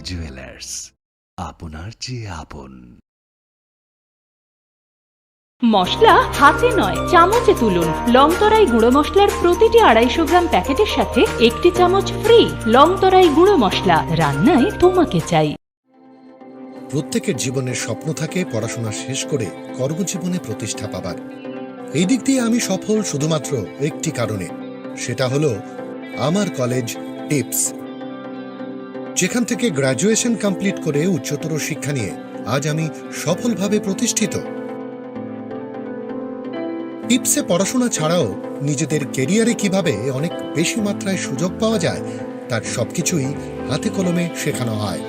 Jewellers, আপনার চেয়ে আপন। মশলা হাতে নয় চামচে তুলুন। লংতরাই গুঁড়ো মশলার প্রতিটি 250 গ্রাম প্যাকেটের সাথে 1টি চামচ ফ্রি। লংতরাই গুঁড়ো মশলা, রান্নায় তোমাকে চাই। প্রত্যেকের জীবনের স্বপ্ন থাকে পড়াশোনা শেষ করে কর্মজীবনে প্রতিষ্ঠা পাবার। এই দিক দিয়ে আমি সফল শুধুমাত্র একটি কারণে, সেটা হলো আমার কলেজ টিপস, যেখান থেকে গ্র্যাজুয়েশন কমপ্লিট করে উচ্চতর শিক্ষা নিয়ে আজ আমি সফলভাবে প্রতিষ্ঠিত। টিপসে পড়াশোনা ছাড়াও নিজেদের কেরিয়ারে কিভাবে অনেক বেশি মাত্রায় সুযোগ পাওয়া যায় তার সবকিছুই হাতে কলমে শেখানো হয়।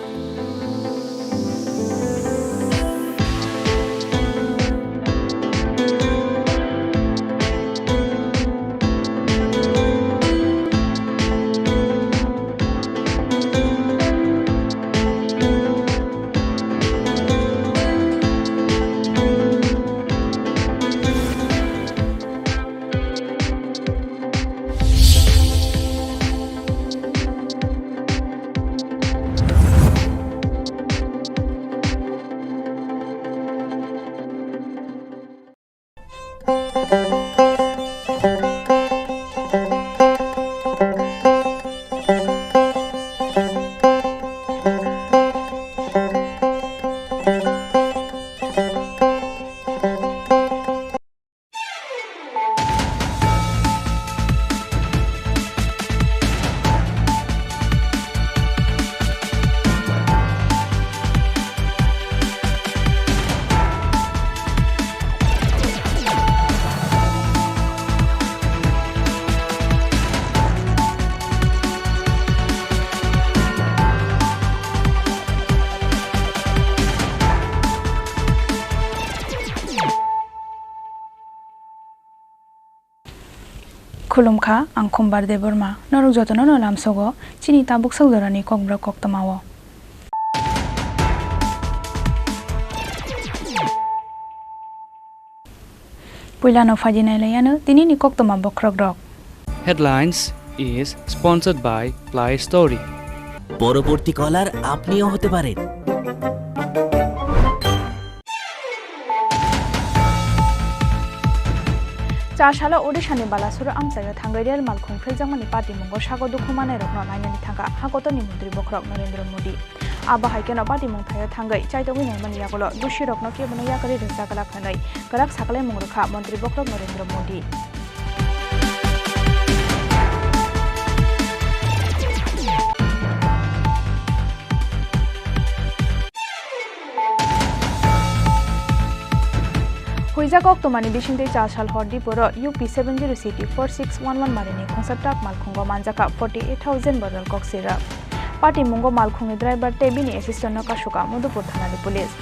खुलुमखा आं खम्बार दे बोरमा नरक जतन नलाम सगो चिनी ताबुक सगदरानि ककब्रक कक्तमावो पुइलानो फाजिनायलायानो दिनैनि कक्तमा बख्रग्रक Headlines is sponsored by Play Story. পরবর্তী কলার আপনিও হতে পারেন। चाशाला ओडिशानि बालासुर आमसाया थांगायरेल मालखुं फ्रेजांमानि पार्टी मंगो सागो दुखुमानाय रखनो नायनानि थांगा हागतनि मन्त्री बख्रक नरेंद्र मोदी आबा हाइकेनो पार्टी मंगथाया थांगाय चाइतोगि नायमानि यागलो दुषि रखनो केबनो याकरि रजागला खनै गराक साकले मंगरखा मन्त्री बख्रक नरेंद्र मोदी हुइजा कक्तमानि बिसिंदै चाशाल हरदीपुर UP 70CT4611 मारिनि खोंसा ट्राक मालखुंगो मानजाका 48,000 बदल कक्सिरा पार्टी मुंगो मालखुंगनि ड्राइवर टेबिनि एसिस्टेंट नकाशुका मधुपुर थानानि पुलिस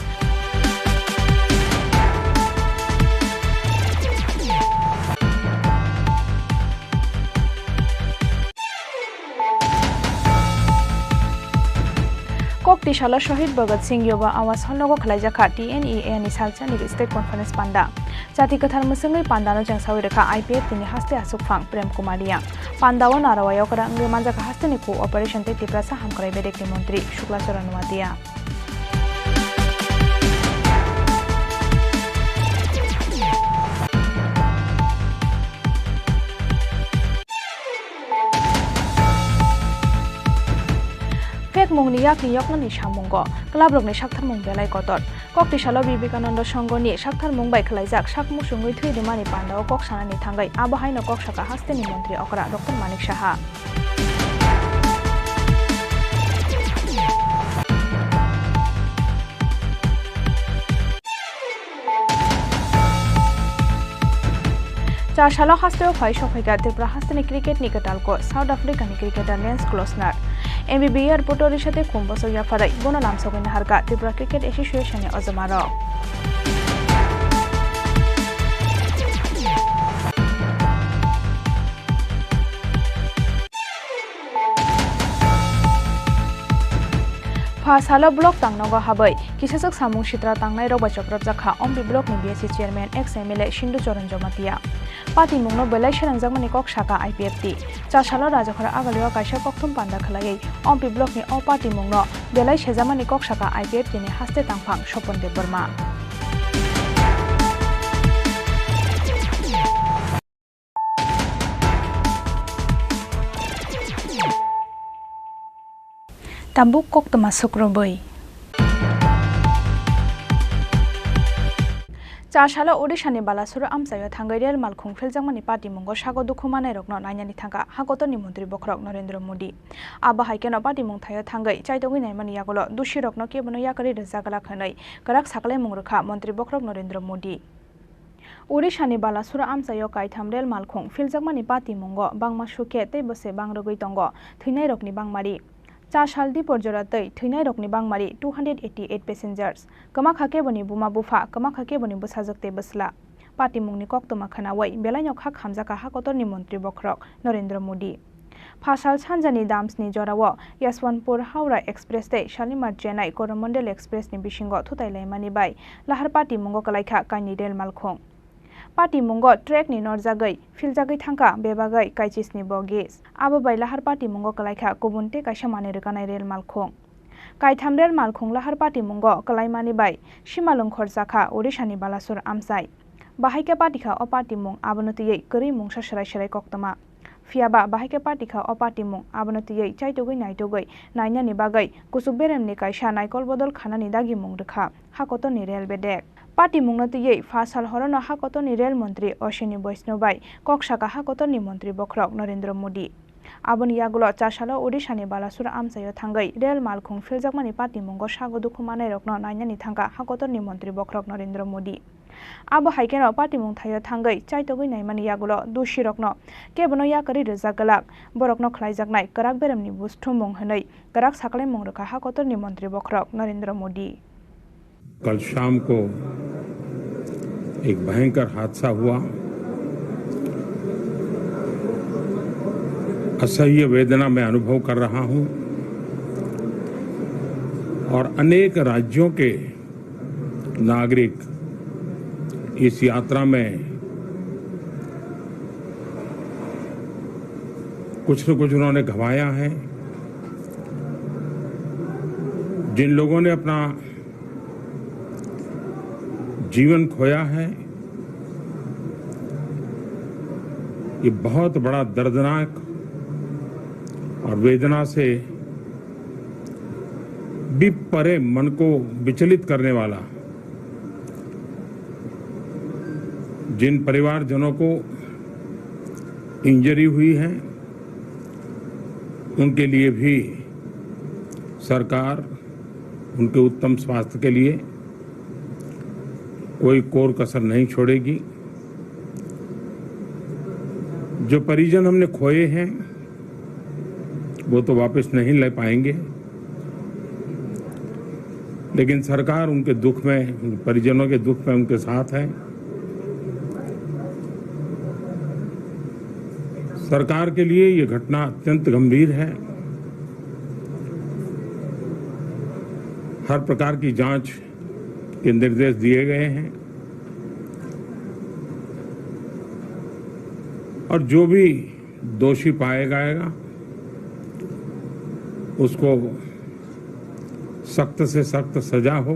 कक्तिशाला शहीद भगत सिंह युवा आवास हलनगो खलाइजाखा TNEA नि सालचानि स्टेट कन्फारेन्स पान्डा जाति कथार मुसंगै पान्डानो जंसावै रेखा IPF तिनि हास्ते आसुकफां प्रेम कुमारिया पान्डाव नारावायाव करांगे मानजाका हास्तेनि को ऑपरेशन ते तिप्रासा हामकराय बेदेकनि मन्त्री शुक्लाचरण नुवादिया मुंगनि याकनि यकनानि सामुंगो क्लाबरकनि साकथार मुं बेलाय कतर कक्तिशाला विवेकानन्द संघनि साकथार मुं बाय खलाइजाक साकमु सुंगै थैदिमानि पान्डाव ककसानानि थांगाय आबाहायनो ककसाका हास्तेनि मन्त्री अकरा डॉक्टर मानिक साहा चाशाला हास्तेयाव फाइ सफायगा त्रिपुरा हास्तेनि क्रिकेटनि गटालको साउथ आफ्रिकानि क्रिकेटार लेन्स क्लोसनार MBB एयारपोर्टनि साथे कुम्बसो याफाराय बोनो लामसगैनि हारगा त्रिपुरा क्रिकेट एसोसिएशननि अजमारो फासाला ब्लक तांनांगो हाबै किसासक सामुं सित्रा तांनाय रबा चक्रब जाखा अम्बि ब्लकनि BSC chairman ex MLA Sindhu Charan Jamatia party मुंगनो बेलाय शरंगजाकमानि कक साका IPFT चासालो राजाखरा आगलिवा काइसा कक्थुम पान्दा खलायै अम्पि ब्लकनि अ पार्टी मुंगनो बेलाय सेजामानि कक साका IPFT नि हास्ते तांफां सपन देब Burma Tabuk kok termasuk roboy. Chashala Odishani Balasura Amsayo Tangarial Malkung Filzamani Party Mungo Shago Dukumane Rokno Nanyani Tanga Hakoto Nimutri Bokrok Narendra Modi Abba Haikeno Party Mungtayo Tangai Chaitogin Mani Yagolo Dushirok no Kibono Yakari Zagala Kanai Karak Sakale Mungruka Montri Bokrok Narendra Modi Odishani Balasura Amsayo Kai Tamrel Malkung Filzamani Party Mungo Bangma Shuke Tebose Bangrogoi Tongo Thinai Rokni Bangmari Chashaldi Porjoratei, Thinai Rokni Bangmari, 288 passengers. Kamak Hakeboni Buma Bufa, Kamak Hakeboni Busazakte Basla. Party Mungni Koktoma Kanawai, Belanok Hak Hamzaka Hakotoni Montri Bokrok, Narendra Modi. Pasal Sanjani Dams ni Jorawo, Yaswanpur Haura Express Day, Shalimar Chennai, Coromandel Express ni Bishingo, Tutai Mani Bai, Lahar Party Mungo Kalaika, Kaini Del Malkong. Party Mungo trek ni Norzagai, Filzagai Tanka, Bebagai, Kaichis ni Bogis. Abo by Lahar Party Mungo Kalaika, Kubunte Kashamani Rekanai Rail Malkong. Kai Tamrel Malkong Lahar Party Mungo, Kalaimani Bai, Shimalung Khorzaka, Odishani Balasur Amsai. Bahaika Patika o Party Mung, Abanuti, Kuri Mung Shasharai Sharai Koktama. Fiaba Bahaika Patika o Party Mung, Abanuti, Chaitogui Naitogui, Naina ni Bagai, Kusuberem ni Kaisha Naikol Bodol Kanani Dagi Mung Deka, Hakoto ni Rail Bedek. Party Mungnoti Fasal Horono Hakoto ni Rail Montri Oshini Boisnobai, Kokshaka Hakoto ni Montri Bokrok Narendra Modi. Abon Yagulo Chashala Odishani Balasura Amsayo Tangai, Rail Malkung Filzakmani Party Mungo Shago Dukumane Rokno Nanyani Tanga, Hakoto ni Montri Bokrok Narendra Modi. Abo Haikeno Party Mungtayo Tangai, Chaitogui Naimani Yagulo, Dushirokno, Kebono Yakari Rezagalak, Borokno Klaizagnai, Karak Beremni Bustumung Hanai, Karak Sakale Mungraka Hakoto ni Montri Bokrok Narendra Modi. कल शाम को एक भयंकर हादसा हुआ। असह्य वेदना मैं अनुभव कर रहा हूं और अनेक राज्यों के नागरिक इस यात्रा में कुछ न कुछ उन्होंने गंवाया है। जिन लोगों ने अपना जीवन खोया है, ये बहुत बड़ा दर्दनाक और वेदना से भी परे मन को विचलित करने वाला। जिन परिवारजनों को इंजरी हुई है, उनके लिए भी सरकार उनके उत्तम स्वास्थ्य के लिए कोई कोर कसर नहीं छोड़ेगी। जो परिजन हमने खोए हैं वो तो वापस नहीं ले पाएंगे, लेकिन सरकार उनके दुख में, परिजनों के दुख में उनके साथ है। सरकार के लिए ये घटना अत्यंत गंभीर है। हर प्रकार की जांच के निर्देश दिए गए हैं और जो भी दोषी पाया जाएगा उसको सख्त से सख्त सजा हो,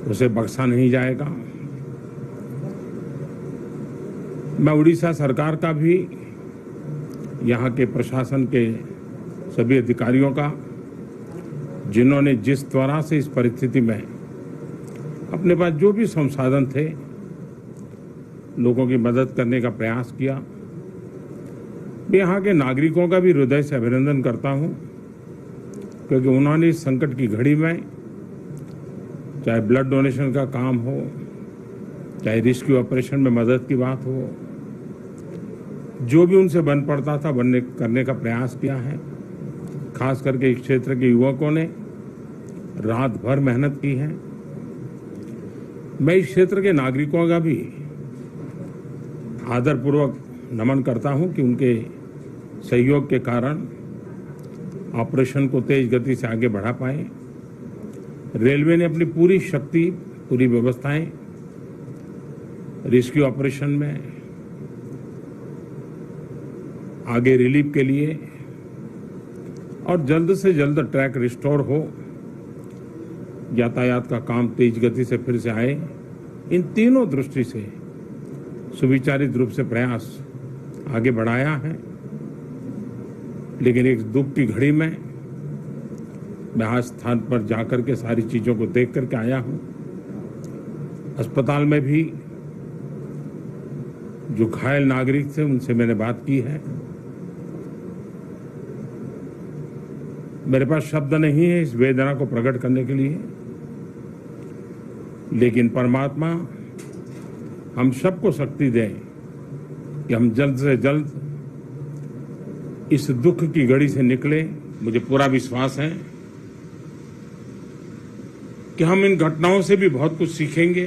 उसे बख्शा नहीं जाएगा। मैं उड़ीसा सरकार का भी, यहाँ के प्रशासन के सभी अधिकारियों का, जिन्होंने जिस तरह से इस परिस्थिति में अपने पास जो भी संसाधन थे लोगों की मदद करने का प्रयास किया, मैं यहाँ के नागरिकों का भी हृदय से अभिनंदन करता हूँ, क्योंकि उन्होंने इस संकट की घड़ी में, चाहे ब्लड डोनेशन का काम हो, चाहे रेस्क्यू ऑपरेशन में मदद की बात हो, जो भी उनसे बन पड़ता था करने का प्रयास किया है। खास करके इस क्षेत्र के युवकों ने रात भर मेहनत की है। मैं इस क्षेत्र के नागरिकों का भी आदरपूर्वक नमन करता हूं कि उनके सहयोग के कारण ऑपरेशन को तेज गति से आगे बढ़ा पाए। रेलवे ने अपनी पूरी शक्ति, पूरी व्यवस्थाएं रेस्क्यू ऑपरेशन में आगे रिलीफ के लिए और जल्द से जल्द ट्रैक रिस्टोर हो, यातायात का काम तेज गति से फिर से आए, इन तीनों दृष्टि से सुविचारित रूप से प्रयास आगे बढ़ाया है। लेकिन एक दुख की घड़ी में मैं आज स्थान पर जाकर के सारी चीजों को देख करके आया हूं। अस्पताल में भी जो घायल नागरिक थे उनसे मैंने बात की है। मेरे पास शब्द नहीं है इस वेदना को प्रकट करने के लिए, लेकिन परमात्मा हम सबको शक्ति दे कि हम जल्द से जल्द इस दुख की घड़ी से निकले। मुझे पूरा विश्वास है कि हम इन घटनाओं से भी बहुत कुछ सीखेंगे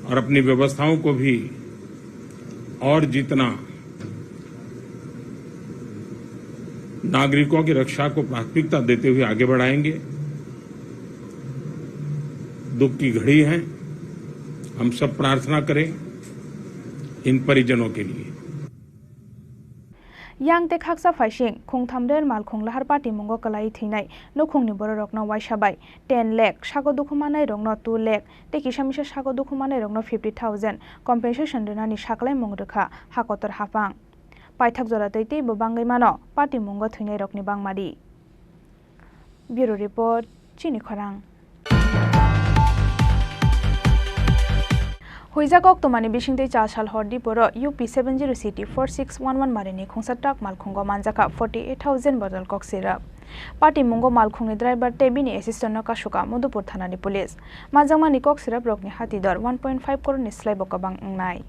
और अपनी व्यवस्थाओं को भी और जितना नागरिकों की रक्षा को प्राथमिकता देते हुए आगे बढ़ाएंगे। दुख की घड़ी है, हम सब प्रार्थना करें इन परिजनों के लिए। yang te khaksa faising khung thamden mal khung lahar party mongo kalai thinai no khungni borok no waisabai 10 lakh sago dukhumanai rokno 2 lakh te kisamisa sago dukhumanai rokno 50,000 compensation donani saklai mongrekha hakotor hapang paithak jora teitei bo bangai mano party mongo thinai rokni bangmadi bureau report Chini Khorang Huizakok tomani bishingte chasal hordi poro UP70 city 4611 marini khungsa truck malkhungo manjaka 48,000 bottle kok syrup Party mungo malkhungni driver tebini assistant no kasuka Madhupur thanani police manjangmani kok syrup rokni hati dor 1.5 crore ni slai bokabang ngnai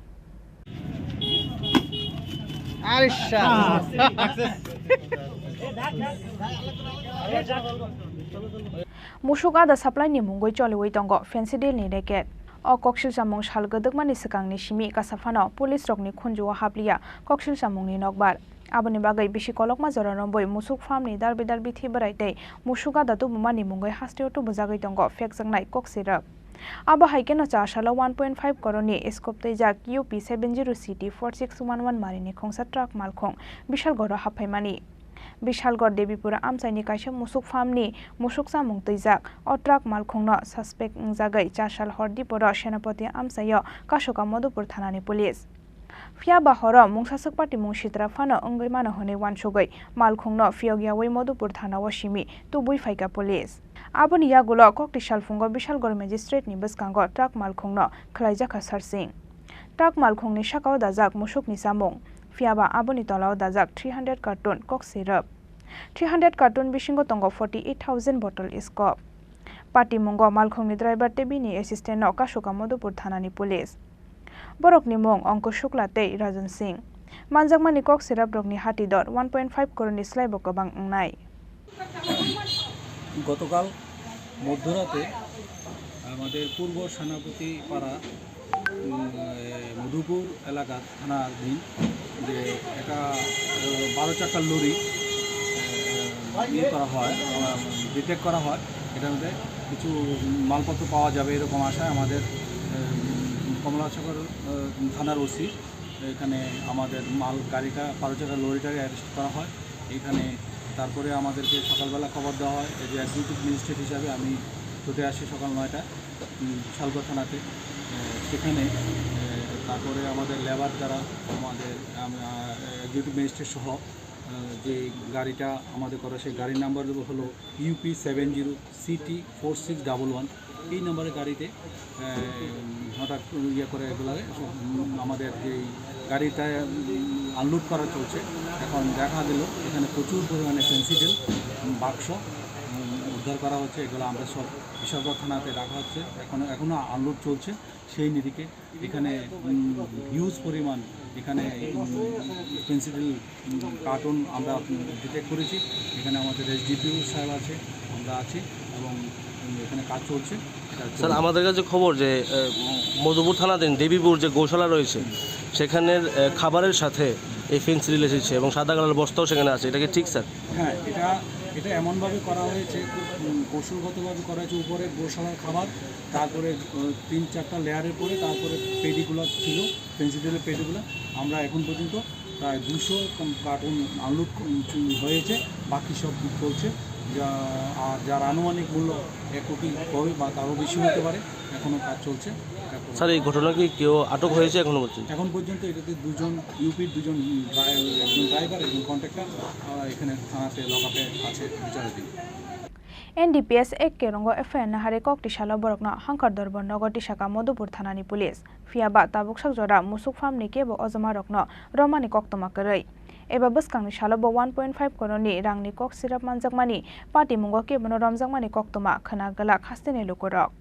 Mushuka da supply ni mungoi choloi tongo fancy deal ni racket O koksil samung salgadakmani sakangni simi kasafano police rokni khunjuwa hapliya koksil samungni nokbar aboni bagai bishi kolokma joranomboi musuk farm ni darbi darbi thibarai musuga datu bumani mungai hasteo to bujagai tongo fek jangnai koksirap aba haikeno chasala 1.5 koroni scope teijak UP70 city 4611 marini khongsa truck malkhong bishal goro haphaimani Bishalgor Devipura Amsaini Kaisha Musuk Famni Musuksa Mungtijak O Truck Malkhungno Suspect Ngjagai Chasal Hordi Poro Senapati Amsayo Kashoka Madhupur Thanani Police Fia Bahoro Mungsasak Party Mungshitra Fano Ungaimano Hone Wansugai Malkhungno Fiogyawi Madhupur Thana Washimi Tubui Faika Police Aboni Yagulo Kokti Shalfungo Bishalgor Magistrate ni Baskango Truck Malkhungno Khlaijaka Sarsing Truck Malkhungni Shakao Dajak Musuk ni Samung Fiaba aboni tolao dajak 300 carton kok syrup 300 carton bishingo tongo 48,000 bottle iskop Party mungo malkhongni driver tebini assistant no kasuka Madhupur thanani police Borokni mong Ankush Shukla tei Rajan Singh manjakmani kok syrup rokni hati dor 1.5 crore ni slai bokabang ngnai গতকাল মধ্যরাতে আমাদের পূর্ব সেনাপতি পাড়া মধুপুর এলাকা থানাধীন যে একটা 12 চাকার লরি করা হয় ডিটেক্ট করা হয় এটার মধ্যে কিছু মালপত্র পাওয়া যাবে এরকম আশায় আমাদের কমলাসাগর থানার ওসি এখানে আমাদের মাল গাড়িটা 12 চাকার লরিটাকে অ্যারেস্ট করা হয় এখানে তারপরে আমাদেরকে সকালবেলা খবর দেওয়া হয় যে এক্সিকিউটিভ ম্যাজিস্ট্রেট হিসাবে আমি ছুটে আসি সকাল 9টায় শালগড় থানাতে সেখানে তারপরে আমাদের লেবার যারা আমাদের এক্সিকিউটিভ ম্যাজিস্ট্রেট সহ যে গাড়িটা আমাদের করা সেই গাড়ির নাম্বার হলো UP70 CT 4611 এই নম্বরের গাড়িতে হঠাৎ ইয়ে করে এগুলো আমাদের যে গাড়িটা আনলোড করা চলছে এখন দেখা গেল এখানে প্রচুর পরিমাণে ফেন্সিডিল বাক্স উদ্ধার করা হচ্ছে এগুলো আমরা সব বিশালগড় থানাতে রাখা হচ্ছে এখনও আনলোড চলছে সেই নিরিখে এখানে হিউজ পরিমাণ এখানে পেন্সিল কার্টুন আমরা ডিটেক্ট করেছি এখানে আমাদের SDPO সাহেব আছে আমরা আছি এবং এখানে কাজ চলছে স্যার আমাদের কাছে খবর যে মধুপুর থানাধীন দেবীপুর যে গৌশালা রয়েছে সেখানের খাবারের সাথে এই ফেন্সিডিল এসেছে এবং সাদা কালার বস্তাও সেখানে আছে এটা কি ঠিক স্যার হ্যাঁ এটা এমনভাবে করা হয়েছে কৌশলগতভাবে করা হয়েছে। উপরে গোশালার খাবার, তারপরে 3-4টা লেয়ারের পরে তারপরে পেডিগুলো ছিল, ফেন্সিডিলের পেডিগুলো। আমরা এখন পর্যন্ত প্রায় 200 কার্টুন আনলোড হয়েছে, বাকি সব চলছে। আর যার আনুমানিক মূল্য 1 কোটি হবে বা তারও বেশি হতে পারে। এখনও কাজ চলছে। স্যার, এই ঘটনা কি কেউ আটক হয়েছে এখনো পর্যন্ত? এখন পর্যন্ত এটাতে একজন ড্রাইভার, একজন কন্ট্রাক্টর এখানে থানাতে লকআপে আছে বিচারাধীন। NDPS ek kerongo FN hare kok tisalo borokno hankar dorbor nogor tisaka Modupur thanani pulis fiaba tabuk sakjora musuk famni kebo ojoma rokno romani koktoma koroi eba buskangni salobo 1.5 koroni rangni kok sirap manjakmani party mungo kebono romjakmani koktoma khana galak hastini lukorok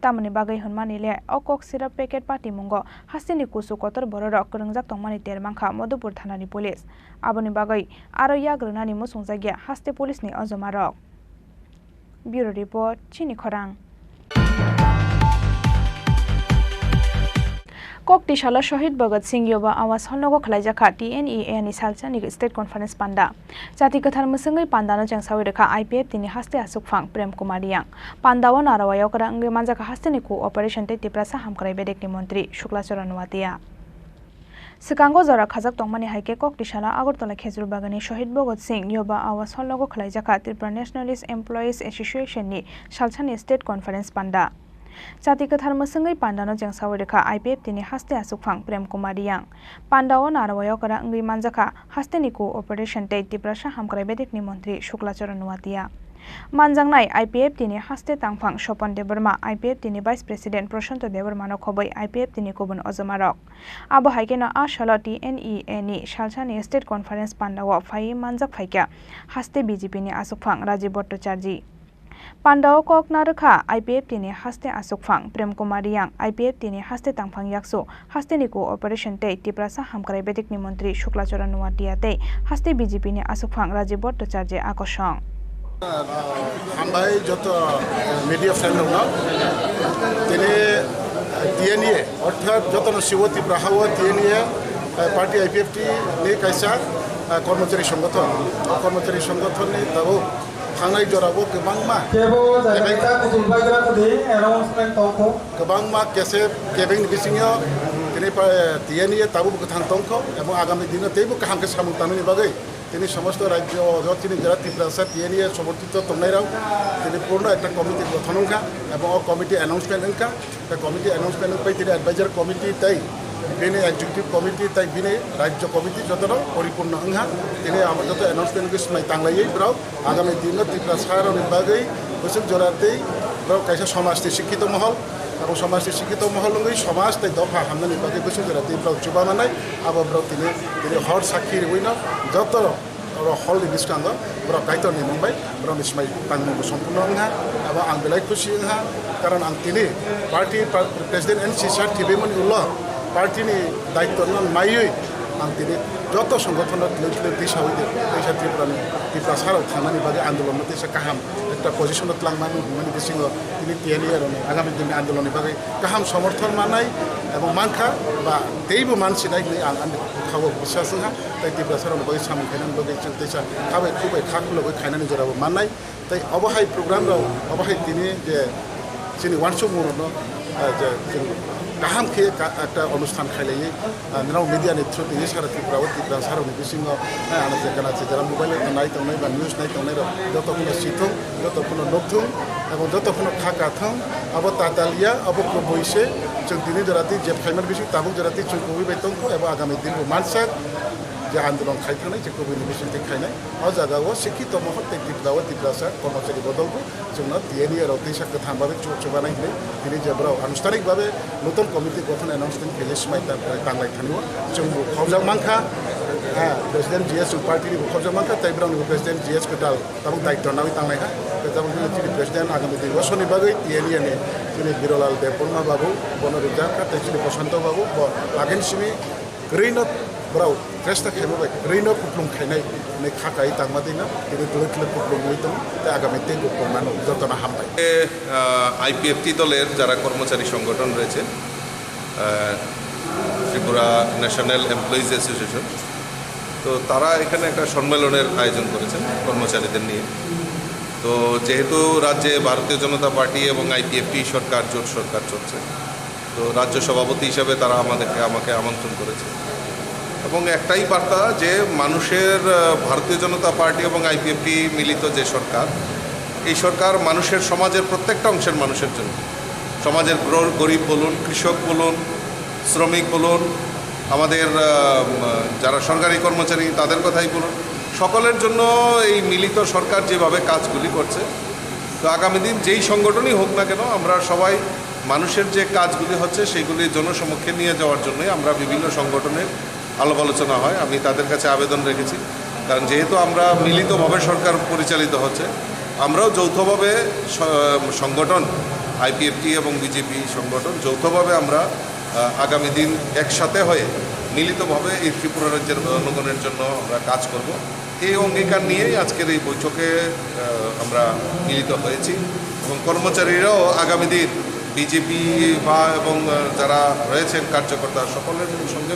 tamani bagai hunmanile o kok sirap packet party mungo hastini kusu kotor bororok krongjak tongmani termangkha Modupur thanani pulis aboni bagai aro yagrunani musungjagya haste pulisni ojoma rok. Bureau Report, Chini Khorang. Kokti shala Shahid Bhagat Singh Yoba Awas Holnogo Khlaijaka TNEA ni salchani State Conference Panda. Jati kathar musungai pandano jangsawi rekha IPF tini haste asuk phang Prem Kumar yang. Pandawa narawayok rangi manjaka haste ni ku operation te tiprasa hamkrai bedek ni Montri Shukla Charanwatia. Sikango jora khajak tongmani haike kokti shala Agartala Khezur Bagani Shahid Bhagat Singh Yoba Awas Holnogo Khlaijaka Tripura Nationalist Employees Association ni salchani State Conference Panda. Jati kathar musungai pandano jangsawi rekha IPF tini haste asuk phang Prem Kumar yang. Pandawa narawayok rangi manjaka haste ni ku operation te tiprasa hamkrai bedek ni Montri Shukla Charanwatia. Manjangnai IPF tini haste tangphang Sopon Debarma IPF tini Vice President Prashanto Debarma no khoboi IPF tini kubun ojomarok abo haikeno ashalo TNEA ni salchani State Conference Pandawa phai manjak phaikya haste BJP ni asukphang Rajiv Bhattacharji Pandawa kok narkha IPF tini haste asukphang Prem Kumar yang IPF tini haste tangphang yakso haste ni ku operation te tiprasa hamkrai bedek ni Montri Shukla Charanwatia te haste BJP ni asukphang Rajiv Bhattacharji akosong হামবাই যত media friend না তিনি TNEA অর্থাৎ যত শিব ত্রিপুরা হাওয়া TNEA party IPFT নি কাইসা কর্মচারী সংগঠননি তাবো থানাই জরাবো গোবাংমা কেসে কেবিং বিসিংও তিনি TNEA তাবো গোথাং তংখ এবং আগামী দিনে তেইবো কাহামকে সামুতামিনি বাগৈ তিনি সমস্ত রাজ্য তিনি যারা ত্রিপুরা TNEA সমর্থিত তংনাইরাও তিনি পূর্ণ একটা কমিটি গঠন হঙ্কা এবং কমিটি অ্যানাউন্সমেন্ট হঙ্কা কমিটি অ্যানাউন্সমেন্ট পাই তিনি অ্যাডভাইজার কমিটি তাই বিনে এক্সিকিউটিভ কমিটি তাই বিনে রাজ্য কমিটি যতটা পরিপূর্ণ হঙ্কা তিনি আমার যত অ্যানাউন্সমেন্ট সময় তাংলাইয়ে ব্রাও আগামী দিনে ত্রিপুরা সারারনি বাগৈ বসুক জরাতেই ব্রাও কাইসা সমাজটি শিক্ষিত মহল এবং সমাজটি শিক্ষিত মহল সমাজ তাই দফা হামনানি বাকি বসুক জরাতে ব্রাও চুবা মানাই আবার ব্রাও তিনি হর সাক্ষী হইন যত হল নিষ্কাঙ্গ ব্রাও দায়িত্ব নিমবাই ব্রাও নিসমাই তাংমুঙ্গ সম্পূর্ণ হঙ্গা এবং আং বেলাই খুশি হঙ্গা কারণ আং তিনি পার্টি প্রেসিডেন্ট এন সিসার টিবেমনি উল্লাহ পার্টিনি দায়িত্ব মাইই आं दिनै যত সংগঠন দিশা হইতে দিশা ত্রিপুরা সারাও থানানি বাদে আন্দোলন দিশা কাহাম একটা পজিশন লাংমানো মানে বিসিং তিনি TNEA আগামী দিনে আন্দোলনের বাদে কাহাম সমর্থন মানাই এবং মানখা বা তেইবো মানসিনাই আং খাবো বিশ্বাস হা তাই ত্রিপুরা সারাও বাদে সামনে খাইনানি বাদে দিশা খাবে খুবই খাখুলো খাইনানি জরাবো মানাই তাই অবহাই প্রোগ্রামরাও অবহাই তিনি যে যিনি ওয়ানশো মুরনো যে গাহাম খেয়ে একটা অনুষ্ঠান খাইলাইয়ে নাও মিডিয়ানি থ্রু দিয়ে সারা ত্রিপুরা সারানি বিসিং আনাচে কানাচে যারা মোবাইলে নাইতংনাই বা নিউজ নাইতংনাই যতক্ষণ সিথং যতক্ষণ নথং এবং যতক্ষণ থাকাথং আবো তাতালিয়া আবো বইসে जों दिनै जराति जे फाइनाल बिसि ताबुक जराति जों कबिबाय दंखो एबा आगामी दिनबो मानसा जे आन्दोलन खायखानाय जे कबिनि बिसि खायनाय अ जागाव शिक्षित महर ত্রিপুরা কর্মচারী বদলको जोंना TNEA राव दिशा गोथांभाবে चुबानाय दिनै जेब्राव आनुষ্ঠাनिकভাবে নতুন কমিটি গঠন অ্যানাউন্সমেন্ট খেলেসমাই তাंलाय थानिव जों खावजाक मानखा प्रेसिडेंट GS पार्टी खावजाक मानखा ताइब्राव प्रेसिडेंट GS कटाल ताबुक दायित्व नावै तांलायखा ताबुक दिनै प्रेसिडेंट आगामी दिन बसनि बागै TNEA नि दिनै बिरलाल देबबर्मा बाबु बनरिजा ताइचिनि प्रशांत बाबु लागेनसिमि ग्रैनो ब्राव চেষ্টা খাইবাই রেইনো কুপ্লুম খাইনাই नै खाकाय तांमादैना दिनै दुलैख्लो कुप्लुम হইতো তাই আগামী দিন কুপ্লুমানো যতনা হামবাই IPFT দলের যারা কর্মচারী সংগঠন রয়েছে ত্রিপুরা ন্যাশনাল এমপ্লয়িজ অ্যাসোসিয়েশন তো তারা এখানে একটা সম্মেলনের আয়োজন করেছেন কর্মচারীদের নিয়ে তো যেহেতু রাজ্যে ভারতীয় জনতা পার্টি এবং আইপিএফটি সরকার জোট সরকার চলছে, তো রাজ্য সভাপতি হিসাবে তারা আমাকে আমন্ত্রণ করেছে এবং একটাই বার্তা যে মানুষের ভারতীয় জনতা পার্টি এবং আইপিএফটি মিলিত যে সরকার, এই সরকার মানুষের সমাজের প্রত্যেকটা অংশের মানুষের জন্য, সমাজের গরিব বলুন, কৃষক বলুন, শ্রমিক বলুন, আমাদের যারা সরকারি কর্মচারী তাদের কথাই বলুন, সকলের জন্য এই মিলিত সরকার যেভাবে কাজগুলি করছে, তো আগামী দিন যেই সংগঠনই হোক না কেন আমরা সবাই মানুষের যে কাজগুলি হচ্ছে সেইগুলি জনসমক্ষে নিয়ে যাওয়ার জন্যই আমরা বিভিন্ন সংগঠনের আলাপ আলোচনা হয়। আমি তাদের কাছে আবেদন রেখেছি, কারণ যেহেতু আমরা মিলিতভাবে সরকার পরিচালিত হচ্ছে, আমরাও যৌথভাবে সংগঠন আইপিএফটি এবং বিজেপি সংগঠন যৌথভাবে আমরা আগামী দিন একসাথে হয়ে মিলিতভাবে এই ত্রিপুরা রাজ্যের জনগণের জন্য আমরা কাজ করব। এই অঙ্গীকার নিয়েই আজকের এই বৈঠকে আমরা মিলিত হয়েছি এবং কর্মচারীরাও আগামী দিন বিজেপি বা এবং যারা রয়েছেন কার্যকর্তা সকলের সঙ্গে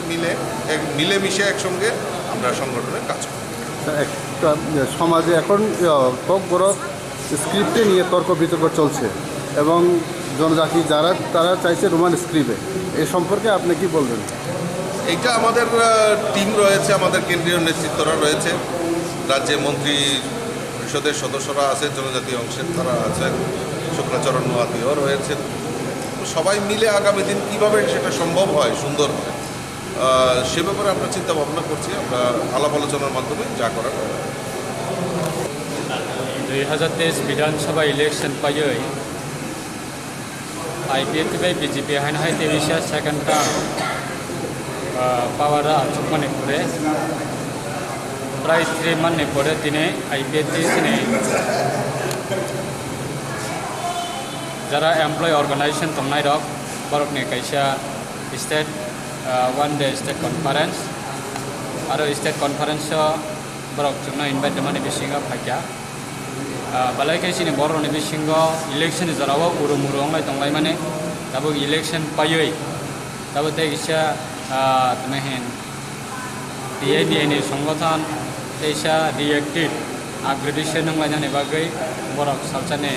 মিলেমিশে একসঙ্গে আমরা সংগঠনে কাজ করব। একটা সমাজে এখন kokborok স্ক্রিপ্টে নিয়ে তর্ক বিতর্ক চলছে এবং জনজাতি যারা তারা চাইছে রোমান স্ক্রিপ্টে, এই সম্পর্কে আপনি কি বলবেন? এইটা আমাদের টিম রয়েছে, আমাদের কেন্দ্রীয় নেতৃত্বরা রয়েছে, রাজ্যে মন্ত্রী পরিষদের সদস্যরা আছে, জনজাতি অংশের তারা আছেন, শুক্রাচরণ নোয়াতিও রয়েছেন। সবাই মিলে আগামী দিন কীভাবে সেটা সম্ভব হয়, সুন্দর হয়, সে ব্যাপারে আমরা চিন্তা ভাবনা করছি। আমরা আলাপ আলোচনার মাধ্যমে যা করার 2023 বিধানসভা ইলেকশন পাইयै आईपीएफ बाय बीजेपी हाइन हाय तेविशा सेकंड टार्म पावारा चुकमाने पड़े प्राय 3 मानने पड़े दिने आईपीएफ दिने जरा एम्प्लॉय ऑर्गेनाइजेशन तंगनाय रक बरक ने कैसा state one day state conference आरो स्टेट कॉन्फ्रेंस बरक चुना इनवाइट माने बिसिंगा फाइया balai kaisi ni borok ni bisingo election jarawa urumuru onglai tonglai mane tabo election payoi tabo te isa tmehen DAB ni সংগঠন তেইসা reacted upgradation onglai jane bagai borok salchane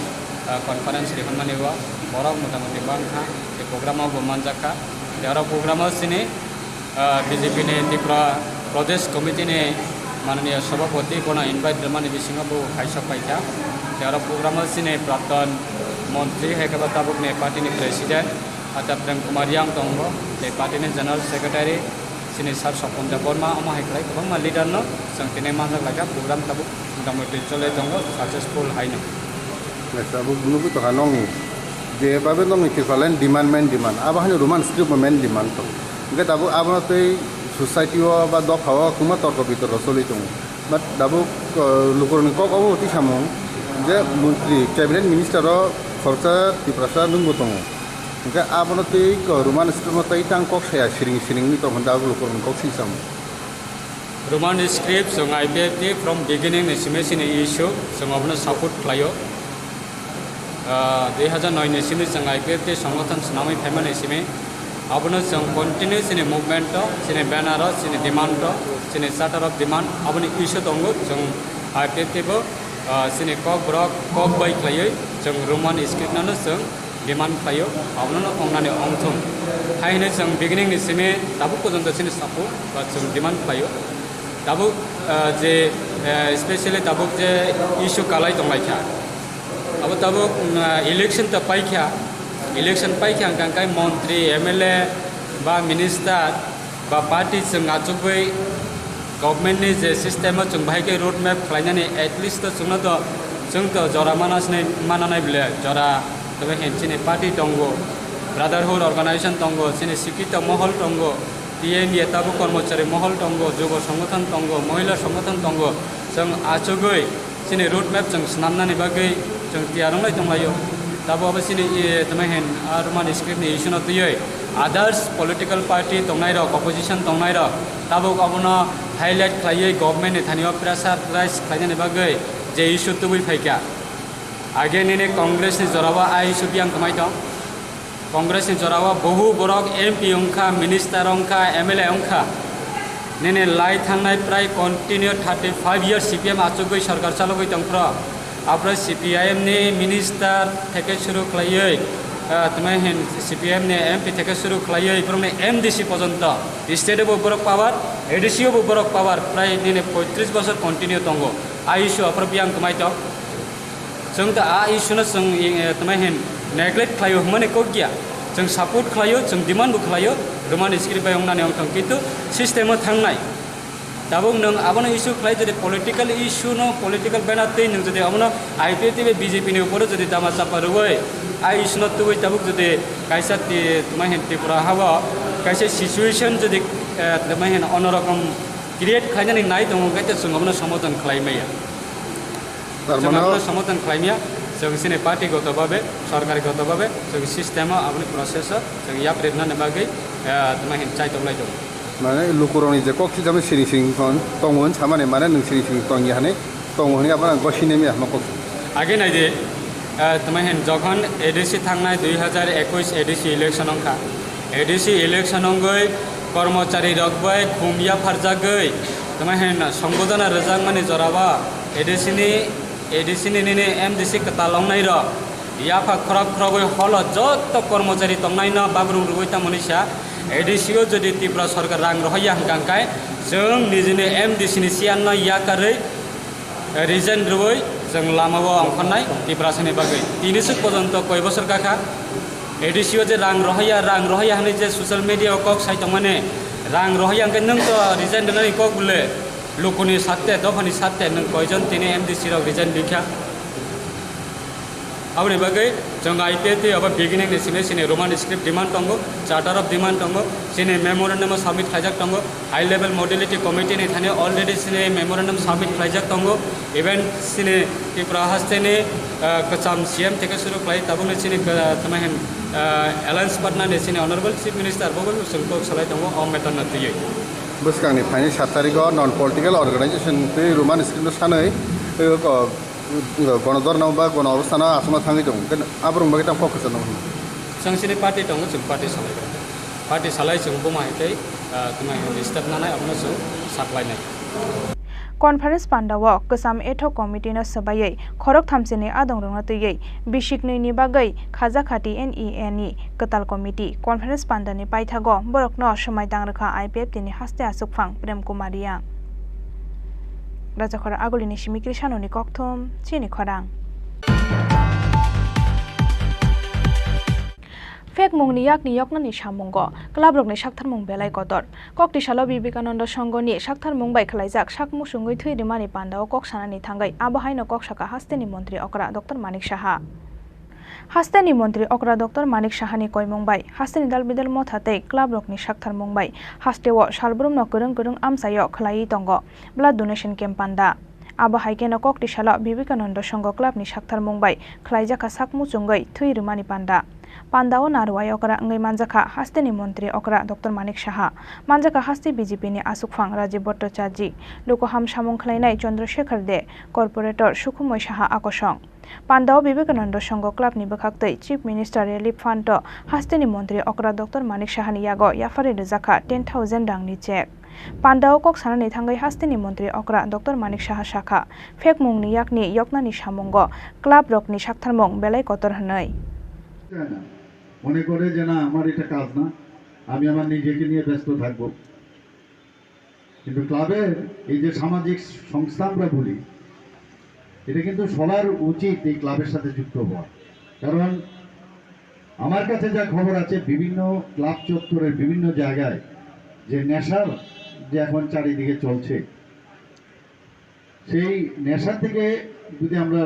conference rehon mane wa borok motamoti bangkha e program o manjaka dara program sini BJP ni Tripura Pradesh Committee ni माननीय सभापति को invite मानी बिसिंग खाइसा Paika त्यारा programme सिने प्राक्तन मंत्री है के बताबुक ने party ने प्रेसिडेंट अता प्रेम कुमार यांग दंगो ते पार्टी ने जनरल सेक्रेटरी सिने सर सपन वर्मा अमा हेक्लाई गोबां मा लीडर न संतिने मानक लागा प्रोग्राम ताबुक मोटामोटी चले दंगो सक्सेसफुल हाइनो ताबुक बुनुबु तो हानंग जे बाबे दंग इक्विवेलेंट डिमांड आबाहनि रोमान स्क्रिप्ट मेन डिमांड तो के ताबुक आबानते सोसाइटी बा दफाव कुमा तर्क बितर्क चलि दं बाट दाबो लोकरनि ककबो अति सामं जे मंत्री कैबिनेट मिनिस्टर खरचा त्रिपुरा नंगो दं ओंके आबनते रोमान स्क्रिप्ट तै टां कक साया सिरिं नि तो दाबो लोकरनि कक सिसाम रोमान स्क्रिप्ट जों आईपीएफटी फ्रॉम बिगिनिंग निसिमेसिन इशू जों अपनो सपोर्ट खालायो 2009 निसिमे जों आईपीएफटी संगठन सुनामै फेमन निसिमे अपनो जों continue cine movement cine banner cine demand cine charter of demand अपनी इशू दंगो जों आईपीएफटीबो सिने kokborok कक बाय खालायो जों रोमान स्क्रिप्टनानो जों डिमांड खालायो अपनो अंगनाने अंथुम हायने जों बिगिनिंग निसिमे दाबो पर्यन्त सिने सपोर्ट बा जों डिमांड खालायो दाबो जे स्पेशली दाबो जे इशू कालाय दंलायखा अब दाबो इलेक्शन त पाइखा इलेक्शन पाइखा कांकाय मंत्री एमएलए बा मिनिस्टर बा पार्टी जों आजुबै गवर्नमेंट नि जे सिस्टेम जों बाहायके रोड मैप खालायनानै एटलिस्ट जोंनो जोंथ जरा मानानाय बिले जरा तबे हेनसिने पार्टी दंगो ब्रादारहुड अर्गानाइजेशन दंगो सिने शिक्षित महल दंगो टीएनए ताबो कर्मचारी महल दंगो युव संगठन दंगो महिला संगठन दंगो जों आजुबै सिने रोड मैप जों स्नामनानै बागै जों तियारंलाय दंलायो दाबो अब सिने तमहेन रोमान स्क्रिप्ट नि इशू न तुयै अदर्स पॉलिटिकल पार्टी दंनाय रक अपोजिशन दंनाय रक दाबो गाबनो हाइलाइट खालायै गवर्नमेंट नि थानियो प्रेसार राइज खालायनानै बागै जे इशू तुबै फाइका आगे ने कांग्रेस नि जरावा आई इशू बियां कमाय दं कांग्रेस नि जरावा बहु बरक एमपी अंखा मिनिस्टर अंखा एमएलए अंखा ने लाई थांनाय प्राय कंटिन्यू 35 इयर्स सीपीएम आचुगै सरकार चालुगै दंफ्र আপনার CPIM ni minister থেকে শুরু খাইয়ে তোমায় হেন CPIM ni MP থেকে শুরু খাইয়ে এবং MDC পর্যন্ত স্টেটে বরক পাওয়ার এডিসিও বরক পাওয়ার প্রায় দিনে 35 বছর কন্টিনিউ দङ আইসু আপনার বিয়াং তোমায় তো जों दा आइसुना जों तमाय हेन नेग्लेक्ट खालायो माने को गया जों सापोर्ट खालायो जों डिमांड बो खालायो रोमान स्क्रिप्ट बाय हमनानै आं थां किन्तु सिस्टेमा थांनाय दाबो नों आबनो इशु खालाय जदि पलिटिकल इशु नो पलिटिकल बेना तै नों जदि आबनो आईपीएफ बीजेपी नि ऊपर जदि दामा चापारुय आइ इशु नो तुय दाबो जदि कायसा तमाय हेन त्रिपुरा हावा कायसा सिचुएशन जदि तमाय हेन अनरकम क्रिएट खायनानै नाय दङ गायते जों आबनो समाधान खालायमाया समर्थन खालामनाया जों सिने पार्टीगतभावे सरकारिगतभावे जों सिस्टेमा आबनि प्रसेस जों या प्रेरणानि बागै तमाय चाइ दंलाय दं माने लुकुरनि जे कक्सि जामे सिरि सिं तंगोन सामाने माने नों सिरि सिं तंगि हाने तंगोनि आबा गसिने मे हामा कक्सि आगे नायदे तमाय जखन एडिसि थांनाय 2021 एडिसि इलेक्शन अंखा एडिसि इलेक्शन अंगै कर्मचारी रगबाय खुमिया फारजागै तमाय संबोधना रजां माने जराबा एडिसिनि ने MDC कतालंनाय र याफा खराब खराबै हल जत कर्मचारी तंनाय न बाबरुं रुबैता मनिसा एडिसिओ जदि त्रिपुरा सरकार रां रहया हंगांकाय जों निजिनि MDC नि सियान न याकारै रिजाइन रुबै जों लामाव अंखनाय त्रिपुरासनि बागै 3 पर्यंत कय बছर काखा एडिसिओ जे रां रहया हनै जे सोशल मीडिया कक साइट माने रां रहया हंगाय नों तो रिजाइन दनै कक बुले लोकनि साथे दफानि साथे नों कयजन तिनि MDC राव रिजाइन लिखा आबनि बागै जों आईपीएफ अब बिगिनिंग नि सिने रोमान स्क्रिप्ट डिमांड दङ चार्टर अफ डिमांड दङ सिने मेमोरेंडम सबमिट खायजाक दङ हाई लेवल मॉडलिटी कमिटी नि थाने ऑलरेडी सिने मेमोरेंडम सबमिट खायजाक दङ इवेन सिने त्रिपुरा हास्तेनि कचाम CM থেকে শুরু खालाय ताबुनो सिने तमाय एलायंस पार्टनार नि सिने ऑनरेबल चीफ मिनिस्टर बबल जोंखौ सालाय दङ अमेतन नतियै बोसकांनि फाइनि 7 तारिखआव नन पलिटिकल अर्गानाइजेशन पे रोमान स्क्रिप्ट सानै गणधर्नाव बा गण अवस्थानाव आसामाव थाङै दं आब्रुं बागै तां फकास दं जों सिने पार्टी दङ जों पार्टी सालाय जों बमायतै तमाय स्टेप नानाय आबनो जों साप्लायनाय कन्फारेन्स पान्डाव गोसाम एथो कमिटिनो सबायै खरक थामसिनि आदं रंनातयै बिशिकनैनि बागै खाजा खाटी NEA नि कताल कमिटी कन्फारेन्स पान्डानि पाइथागो बरकनो समाय दांरखा IPF तिनि हास्ते आसुकफां प्रेम कुमारिया राजाखरा आगुलिनि सिमिक्रि साननि कक्थम चिनि खरां फेक मुंगनि याकनि यकनानि सामुंग क्लाबरकनि साकथारमुं बेलाय कदर कक्तिसालो विवेकानंद संघनि साकथारमुं बाय खलायजाक साकमु सुंगै थैरिमानि पान्डाव ककसानानि थांगै आबाहायनो ककसाका हास्तेनि मन्त्री अकरा डॉक्टर मानिक साहा हास्तेनि मन्त्री अकरा डॉक्टर मानिक साहानि कयमुं बाय हास्तेनि दालबिदाल मथातै क्लाबरकनि साकथारमुं बाय हास्तेव सालब्रुमनो गोरों आमसायो खलायै दंग ब्लाड डोनेशन केम्प पान्डा आबाहायकेनो कक्तिसालो विवेकानंद संघ क्लाबनि साकथारमुं बाय खलायजाका साकमु सुंगै थैरिमानि पान्डा पान्डाव नारुवाय अकरा अंगै मानजाखा हास्तेनि मन्त्री अकरा डॉक्टर मानिक साहा मानजाखा हास्ते BJP नि आसुकफां राजीव भट्टाचार्य लोकहाम सामुं खलायनाय चंद्रशेखर दे कॉर्पोरेटर सुखुमय साहा आकसं पान्डाव विवेकानंद संघ क्लाबनि बखाक्तै चीफ मिनिस्टर रिलिफ फंड हास्तेनि मन्त्री अकरा डॉक्टर मानिक साहानि यागो याफारि रजाखा 10,000 रांनि चेक पान्डाव कक सानानै थांगै हास्तेनि मन्त्री अकरा डॉक्टर मानिक साहा शाखा फेक मुंनि याकनि यकनानि सामुंग क्लाब रकनि साकथारमुं बेलाय कतर हनै মনে করে যে না আমার এটা কাজ না আমি আমার নিজেকে নিয়ে ব্যস্ত থাকব কিন্তু ক্লাবের এই যে সামাজিক সংস্থা আমরা বলি এটা কিন্তু সবার উচিত এই ক্লাবের সাথে যুক্ত হওয়া কারণ আমার কাছে যা খবর আছে বিভিন্ন ক্লাব চত্বরের বিভিন্ন জায়গায় যে নেশার যে এখন চারিদিকে চলছে সেই নেশা থেকে যদি আমরা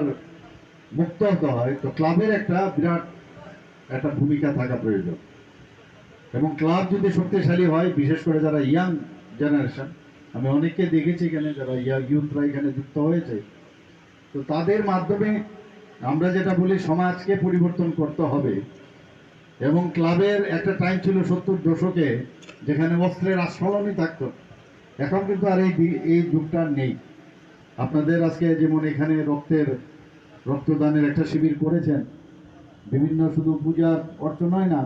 মুক্ত হতে হয় তো ক্লাবের একটা বিরাট একটা ভূমিকা থাকা প্রয়োজন এবং ক্লাব যদি শক্তিশালী হয় বিশেষ করে যারা ইয়াং জেনারেশন আমি অনেককে দেখেছি এখানে যারা ইউথরা এখানে যুক্ত হয়েছে তো তাদের মাধ্যমে আমরা যেটা বলি সমাজকে পরিবর্তন করতে হবে এবং ক্লাবের একটা টাইম ছিল 70 দশকে যেখানে অস্ত্রের আস্ফালনই থাকতো এখন কিন্তু আর এই যুগটা নেই আপনাদের আজকে যেমন এখানে রক্তদানের একটা শিবির করেছেন বিভিন্ন শুধু পূজা অর্চনায় না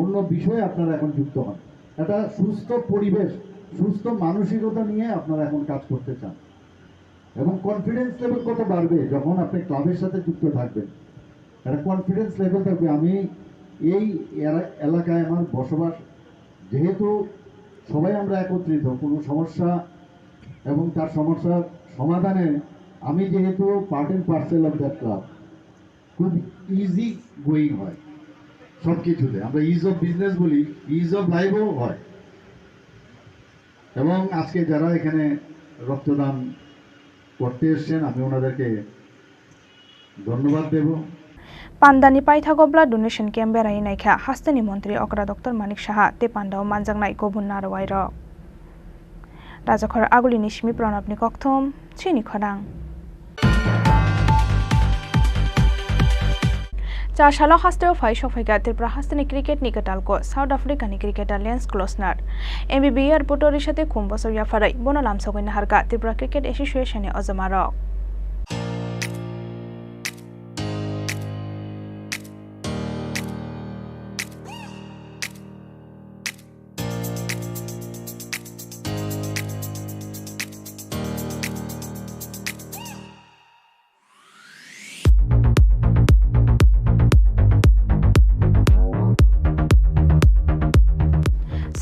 অন্য বিষয়ে আপনারা এখন যুক্ত হন একটা সুস্থ পরিবেশ সুস্থ মানসিকতা নিয়ে আপনারা এখন কাজ করতে চান এবং কনফিডেন্স লেভেল কত বাড়বে যখন আপনি ক্লাবের সাথে যুক্ত থাকবেন, একটা কনফিডেন্স লেভেল থাকবে আমি এই এলাকায় আমার বসবাস, যেহেতু সবাই আমরা একত্রিত, কোনো সমস্যা এবং তার সমস্যার সমাধানে আমি যেহেতু part and parcel of that club, খুব ইজি গোয়িং হয় সব কিছুতে। আমরা ইজ অফ বিজনেস বলি, ইজ অফ লাইফও হয়। এবং আজকে যারা এখানে রক্তদান করতে এসছেন আমি ওনাদেরকে ধন্যবাদ দেব। পান্দানি পাইথাगब्ला डोनेशन कैम्प बेरायनायखा हास्तानि मन्त्री अकरा डक्टर मानिक साहा ते पान्दाव मानजांनाय गुबुन नारवाय रक राजाखर आगुलिनि सिमी प्रणबनि कक्थम चिनि खरां चारशाला हास्तायाव फाइ सफायगा त्रिपुरा हास्तानि क्रिकेटनि गोटालको साउथ आफ्रिकानि क्रिकेटार लेन्स क्लोसनार एमबिबि एयारपोर्टरि साथे खुम बसर याफारै बनो लामसगैना हारगा त्रिपुरा क्रिकेट एसोसिएशननि अजमा रक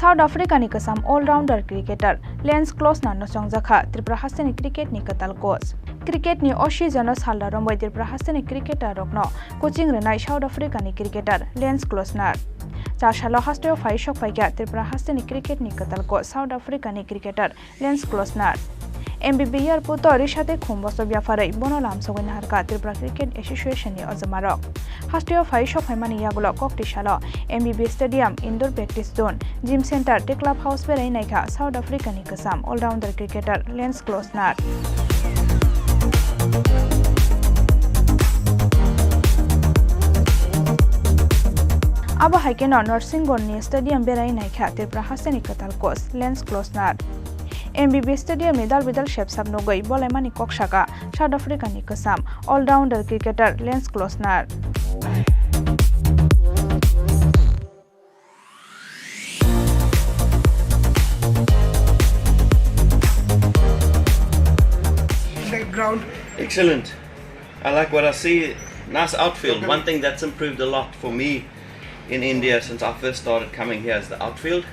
साउथ आफ्रिकानि कसम अलराउंडर क्रिकेटर लेन्स क्लोसनार नसंजाखा त्रिपुरा हास्तानि क्रिकेटनि कताल कोच क्रिकेटनि 80 जन सालदा रंबाय त्रिपुरा हास्तानि क्रिकेटार रकनो कोचिंग रनाय साउथ आफ्रिकानि क्रिकेटार लेन्स क्लोसनार चारशाला हास्तायाव फाइ सफायगा त्रिपुरा हास्तानि क्रिकेटनि कताल कोच साउथ आफ्रिकानि क्रिकेटार लेन्स क्लोसनार एमबिबि एयारपोर्टरि साथे खुम बसर व्यापारै बनो लामसगैना हारगा त्रिपुरा क्रिकेट एसोसिएशननि अजमारक हास्तायाव फाइ सफायमानि यागुलो कक्टिशाला MBB stadium indoor practice zone gym centre ते क्लब हाउस बेरायनायखा साउथ आफ्रिकानि गोसाम अलराउंडर क्रिकेटार लेन्स क्लोसनार अब हाइकेन नरसिंगरनि स्टेडियाम बेरायनायखा त्रिपुरा हास्तानि कताल कोच लेन्स क्लोसनार एमबिबि स्टेडियामनि दाल बेदाल शेपसाब नगै बलायमानि कक्सागा साउथ आफ्रिकानि गोसाम allrounder cricketer Lance Klusener Ground. Excellent. I like what I see. Nice outfield. One thing that's improved a lot for me in India since I first started coming here is the outfield.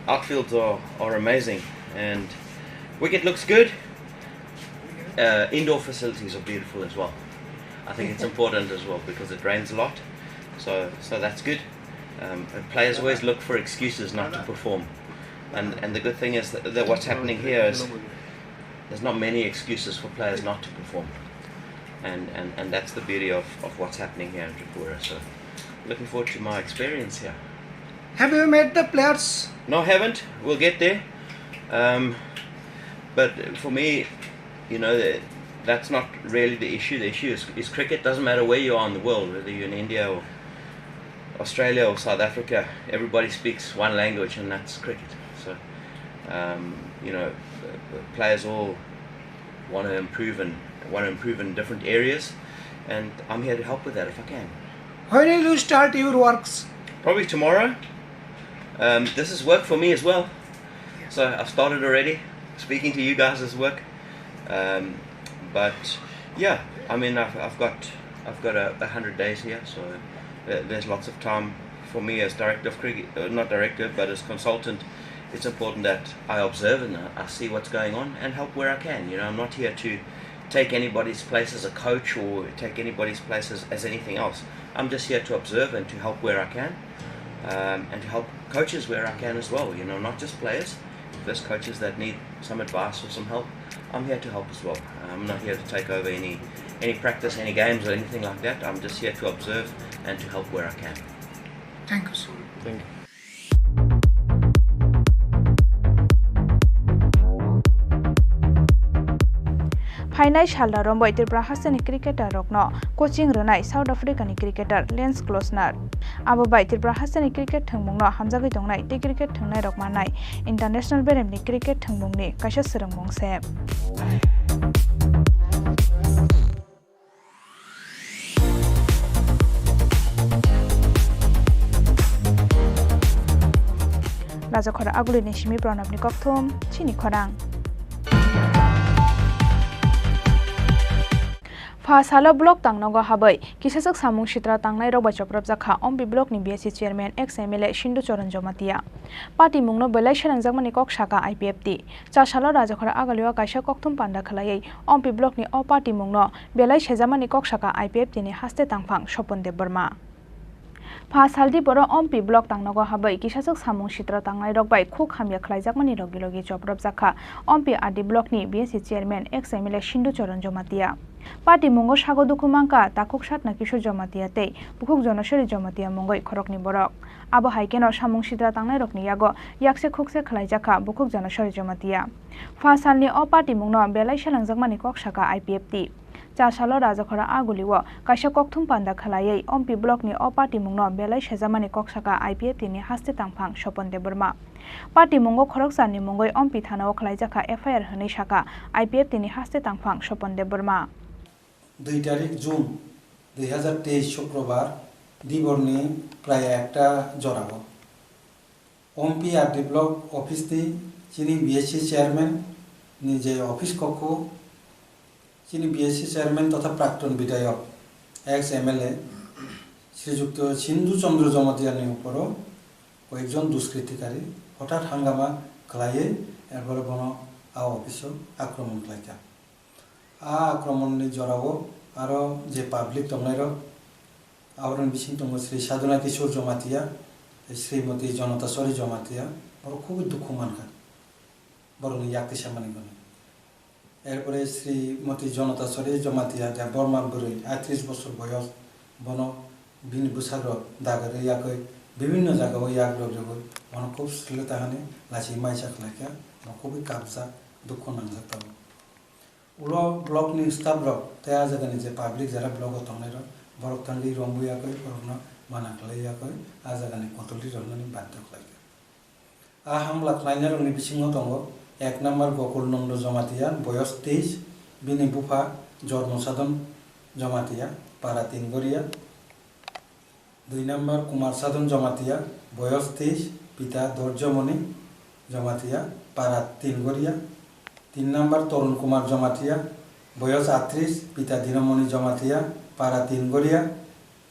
Outfields are amazing and wicket looks good. Indoor facilities are beautiful as well. I think it's important as well because it rains a lot, so that's good. And players always look for excuses not to perform, and the good thing is that what's happening here is there's not many excuses for players not to perform, and that's the beauty of what's happening here in Tripura. So looking forward to my experience here. Have you met the players? No, haven't. We'll get there. But for me, you know, that's not really the issue. The issue is cricket. Doesn't matter where you are in the world, whether you're in India or Australia or South Africa, everybody speaks one language, and that's cricket. So you know, players all want to improve in different areas, and I'm here to help with that if I can. When will you start your works? Probably tomorrow. This is work for me as well, so I've started already. Speaking to you guys is work, but yeah, I mean I've got 100 days here, so there's lots of time for me as director of cricket, not director, but as consultant. It's important that I observe and I see what's going on and help where I can. You know, I'm not here to take anybody's place as a coach or take anybody's place as anything else. I'm just here to observe and to help where I can, and to help coaches where I can as well. You know, not just players. If there's coaches that need some advice or some help, I'm here to help as well. I'm not here to take over any practice, any games or anything like that. I'm just here to observe and to help where I can. Thank you, sir. Thank you. फाइनाल सालदा रंबाय त्रिपुरा हास्तानि cricketer रकनो coaching रनाय south आफ्रिकानि cricketer Lance Klusener आबो बाय त्रिपुरा हास्तानि क्रिकेट थंमुंनो हामजागै दंनाय ते क्रिकेट थंनाय रकमानाय इंटरनेशनल बेरेमनि क्रिकेट थंमुंनि कायसा सोरोंमुंसे राजाखर आगुलिनि सिमी प्रणबनि कक्थम चिनि खरां Fasalo blok tangnogo habai kisasok samung sitra tangnai rok bachoprop jakha ombi blok ni BSC chairman ex MLA Shindu Choran Jomatia party mungno belai shanangjakmani kok saka IPFT chasalo rajakhara agaliwa kaisa kokthum panda khalayai ombi blok ni o party mungno belai sejamani kok saka IPFT ni haste tangphang Sopon Dev Burma Pasaldi boro ompi blok tangnogo habai kisasok samung sitra tangnai rok bai khuk hamya khlaijakmani rogi logi choprop jakha ompi adi blok ni BSC chairman ex MLA Shindu Choran Jomatia Party mungo sago dukumangka takuk satna Kishor Jomatia tei bukuk Jonashori Jomatia mungoi khorokni borok abo haikeno samung sitra tangnai rokni yago yakse khukse khlaijakha bukuk Jonashori Jomatia Fasalni o party mungno belai shalangjakmani kok saka IPFT Chasalo rajakhara aguliwo kaisa kokthum panda khalayai ompi blok ni o party mungno belai sejamani kok saka IPFT ni haste tangphang Sopon Dev Burma Party mungo khoroksani mungoi ompi thanao khlaijakha FIR hwnei saka IPFT ni haste tangphang Sopon Dev Burma 2 তারিখ June 2023 শুক্রবার দিবর্ণে প্রায় একটা জড়াবো ওমপি RD block অফিসটি চিনি BSc chairman নিজে office কক্ষ চিনি BSc chairman তথা প্রাক্তন বিধায়ক এক্স এমএলএ শ্রীযুক্ত সিন্ধু চন্দ্র জমাতিয়ার উপরও কয়েকজন দুষ্কৃতিকারী হঠাৎ হাঙ্গামা খালাইয়ে এরপরে বন অফিসও আক্রমণ খালাইতা আক্রমণনি জড়াবো আরো যে পাবলিক তংনাইর আবরণ বিসিং তঙ্গ শ্রী সাধনা কিশোর জমাতিয়া শ্রীমতী জনতাশ্বরী জমাতিয়া বড় খুবই দুঃখ মানকা বড় ইয়াকে সামানি গণ এরপরে শ্রীমতী জনতাশ্বরী জমাতিয়া যা বর্মার বরই 38 বছর বয়স বন বিন বুসার দাগারে ইয়াকে বিভিন্ন জায়গায় ইয়াক রব বন খুব শ্লীলতাহানি লাসি মাইসা খালাইকা খুবই কাবজা দুঃখ নাংজাতা উলো ব্লক নি স্টাফ ব্লক তেয়া জায়গানি যে পাবলিক যারা ব্লক তংনাইর বরক তাঙ্গি রম্বুয়াকই বরকনা মানা খালাইয়াকই আ জায়গানি কতলি রংনি বাধ্য খালাইকা আ হামলা খালাইনা রংনি বিসিংও দङ 1 নম্বর গকুল নন্দ জমাতিয়া বয়স 23 বিনি বুফা জন্মসাধন জমাতিয়া পাড়া তিনগরিয়া 2 নম্বর কুমার সাধন জমাতিয়া বয়স 23 পিতা দর্জমণি জমাতিয়া পাড়া তিনগরিয়া 3 নম্বর তরুণ কুমার জমাতিয়া বয়স 38 পিতা দীনমণি জমাতিয়া পাড়া তিনগরিয়া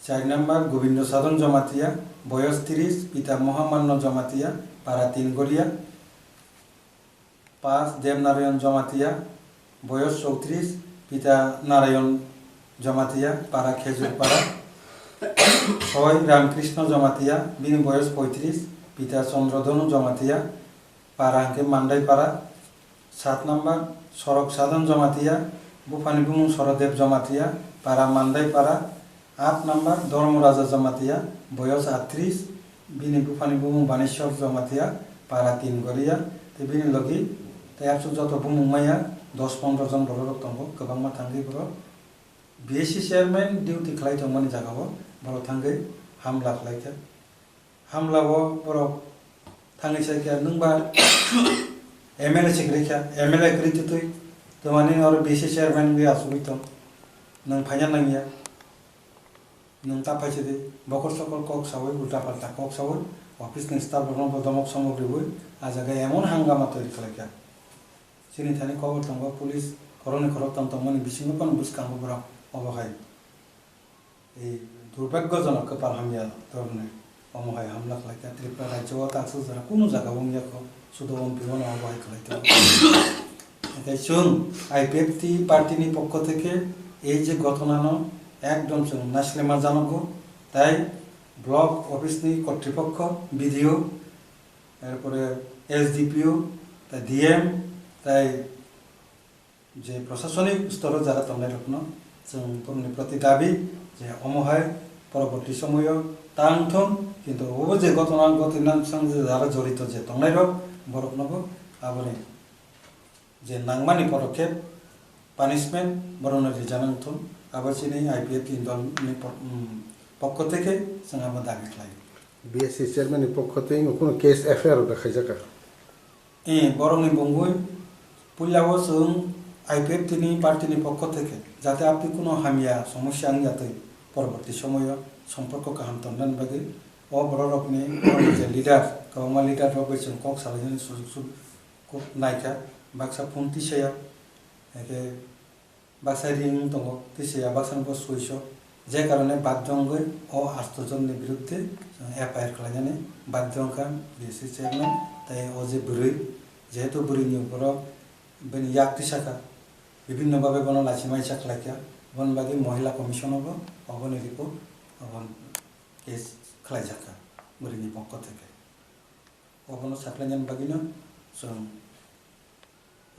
4 নম্বর গোবিন্দ সাধন জমাতিয়া বয়স 30 পিতা মহামান্য জমাতিয়া পাড়া তিনগরিয়া 5 দেবনারায়ণ জমাতিয়া বয়স 34 পিতা নারায়ণ জমাতিয়া পাড়া খেজুরপাড়া 6 রামকৃষ্ণ জমাতিয়া বিনি বয়স 35 পিতা চন্দ্রধনু জমাতিয়া পাড়া মান্ডাইপাড়া 7 নম্বর সড়ক সাধন জমাতিয়া বুফানি বুমু সরদেব জমাতিয়া পাড়া মান্দাইপাড়া 8 নম্বর ধর্মরাজা জমাতিয়া বয়স 38 বিনি বুফানি বুমু বানেশ্বর জমাতিয়া পাড়া তিনগরিয়া তে বিনি লগি তাইয়ারসু যত বুমু মাইয়া 10-15 জন বড় রক্তঙ্গ গোबांमा थांगै बरो বিএসসি চেয়ারম্যান ডিউটি খালাই তংমানি জাগাবো বড় थांगै হামলা খালাইকা হামলাবো বড় थांगै সাইকা नोंबा एमएलए सिग्रेखा एमएलए क्रिति तुई तमानी और बीसी चेयरमैन भी आसुबितो नों फाइना नांगिया नों तापाइसे दे बकर सकल कक सावै उल्टा पाल्टा कक सावै ऑफिस नि स्टाफ बरन दमक सामग्री बय आजागा एमन हांगामा तৈরি खालायका सिनि थानि खबर तंग पुलिस करने खरक तंतमनि बिसिङो कोन बुसकांगो बरा अबहाय ए दुर्भाग्यजनक कपाल हामिया तरने अमहाय हमला खालायका त्रिपुरा राज्य ताकसु जरा कोनो जागा बंगियाखौ শুধু অম্পিবন অবহায় খালাইতে তাই শুন আইপিএফটি পার্টিনি পক্ষ থেকে এই যে ঘটনানো একদম শুন নাসলেমা জানাবো তাই ব্লক অফিসনি কর্তৃপক্ষ বিডিও এরপরে এসডিপিও তাই ডিএম তাই যে প্রশাসনিক স্তরে যারা তংনাই রকম जों তমনি প্রতি দাবি যে অমহায় পরবর্তী সময় তাংথন কিন্তু ও যে ঘটনার সঙ্গে যারা জড়িত যে তংনাই রক বরক নব আবরে যে নাংমানি পদক্ষেপ পানিশমেন্ট বরণের জানাংথন আবার চিনি আইপিএফ দলনি পক্ষ থেকে जों আবার দাবি খাই বিএসসি চেয়ারম্যানের পক্ষ থেকে কোনো কেস এফআইআর দেখাই যাকা বরংনি বঙ্গই পুল্লাও जों আইপিএফ তিনি পার্টিনি পক্ষ থেকে যাতে আপনি কোনো হামিয়া সমস্যা যাতে পরবর্তী সময় সম্পর্ক কাহাম তন্দান বাগে ও বড় রকমনি যে লিডার গাওমা লিডার রবে जों কক সালাইনি সুযোগ নাইকা বাক্সা পুন্তি সেয়া একে বাক্সায় রিং দङ তিসিয়া বাক্সাनिफ्राय 600 যে কারণে বাধ্যঙ্গই ও 8 জনের বিরুদ্ধে এফআইআর খালাयनानै বাধ্যঙ্গা বিএসসি চেয়ারম্যান তাই ও যে বুড়ি যেহেতু বুড়িनि উপরাव बेनि याक्ति शाखा বিভিন্নভাবে বন লাচিমাই চাকলাকিয়া বনবাগী মহিলা কমিশনও অবনি রিপোর্ট অবন কেস খালাयजाखा বুড়িनि পক্ষ থেকে অবনো সাকলাयनायनि বাগিনো जों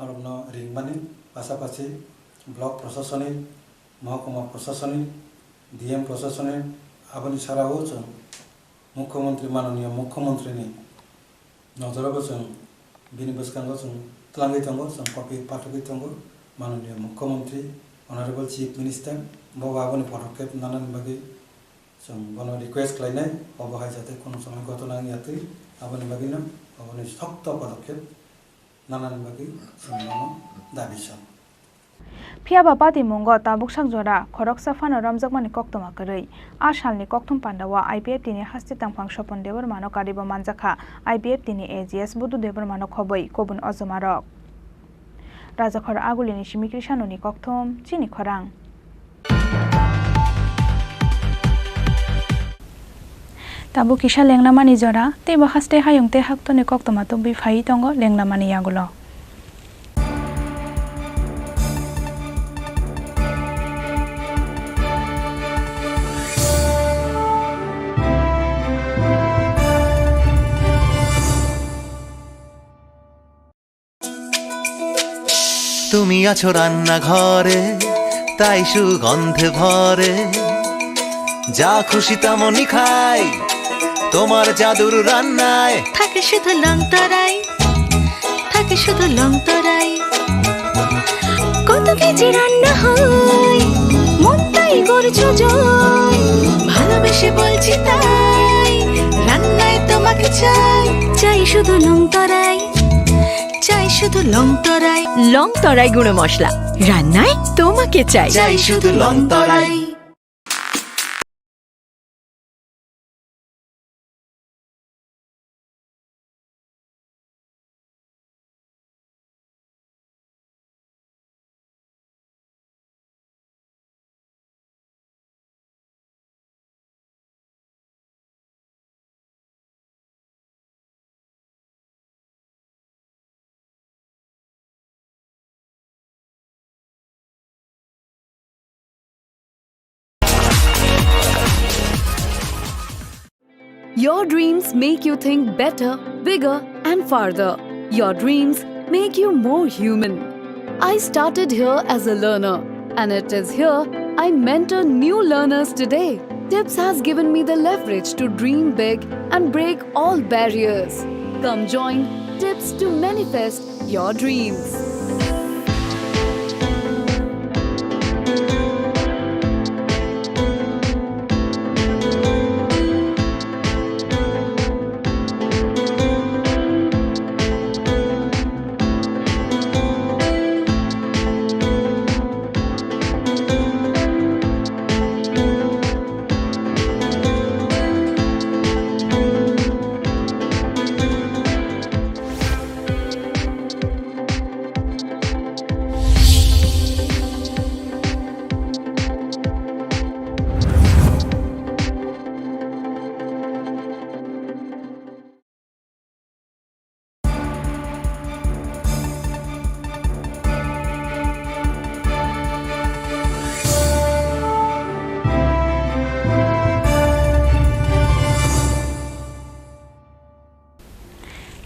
আরবন রিংমানি পাশাপাশি ব্লক প্রশাসনিক মহকুমা প্রশাসনিক ডিএম প্রশাসনিক আবনি ছাড়াও जों মুখ্যমন্ত্রী মাননীয় মুখ্যমন্ত্রীनि নজরাवबो जों बिनि गोसोखांगौ जों तलांगै दङ जों कपि पाठकै दङ माननीय मुख्यमंत्री अनारेबल चीफ मिनिस्टार बाबानि पदक्षेप नानानि बागै जों बनो रिक्वेस्ट खालायनाय अबहाय जाते कोनो समय घटना यातै आबनि बागैनो अबनि शक्त पदक्षेप नानानि बागै जों बनो दाबि सान फियाबा पाति मुंग ताबुक साकजरा खरक साफानो रमजाकमानि कक्तमा करै आ सालनि कक्तम पान्डावा आईपीएफ तिनि हास्ति तांफां सपन देवर मानो कारिबो मानजाखा आईपीएफ तिनि एजीएस बुदु देवर मानो खबै कबुन अजमारक राजाखर आगुलिनि सिमिक्रि सानुनि कक्तम चिनि खरां ताबु किसा लेंलामानि जरा तेबो हास्ते हायुंते हाक्तनि कक्तमा तो बिफाई तंग लेंलामानि यागुलो তুমি আছো রান্না ঘরে তাই সুগন্ধে ভরে যা খুশি তেমনই খাই তোমার জাদুর রান্নায় থাকে শুধু লংতরাই থাকে শুধু লংতরাই কত কেজি রান্না হয় মনটাই করছো জয় ভালোবেসে বলছি তাই রান্নায় তোমাকে চাই চাই শুধু লংতরাই চাই শুধু লংতরাই লংতরাই গুঁড়ো মশলা রান্নায় তোমাকে চাই চাই শুধু লংতরাই Your dreams make you think better, bigger, and farther. Your dreams make you more human. I started here as a learner, and it is here I mentor new learners today. TIPS has given me the leverage to dream big and break all barriers. Come join TIPS to manifest your dreams.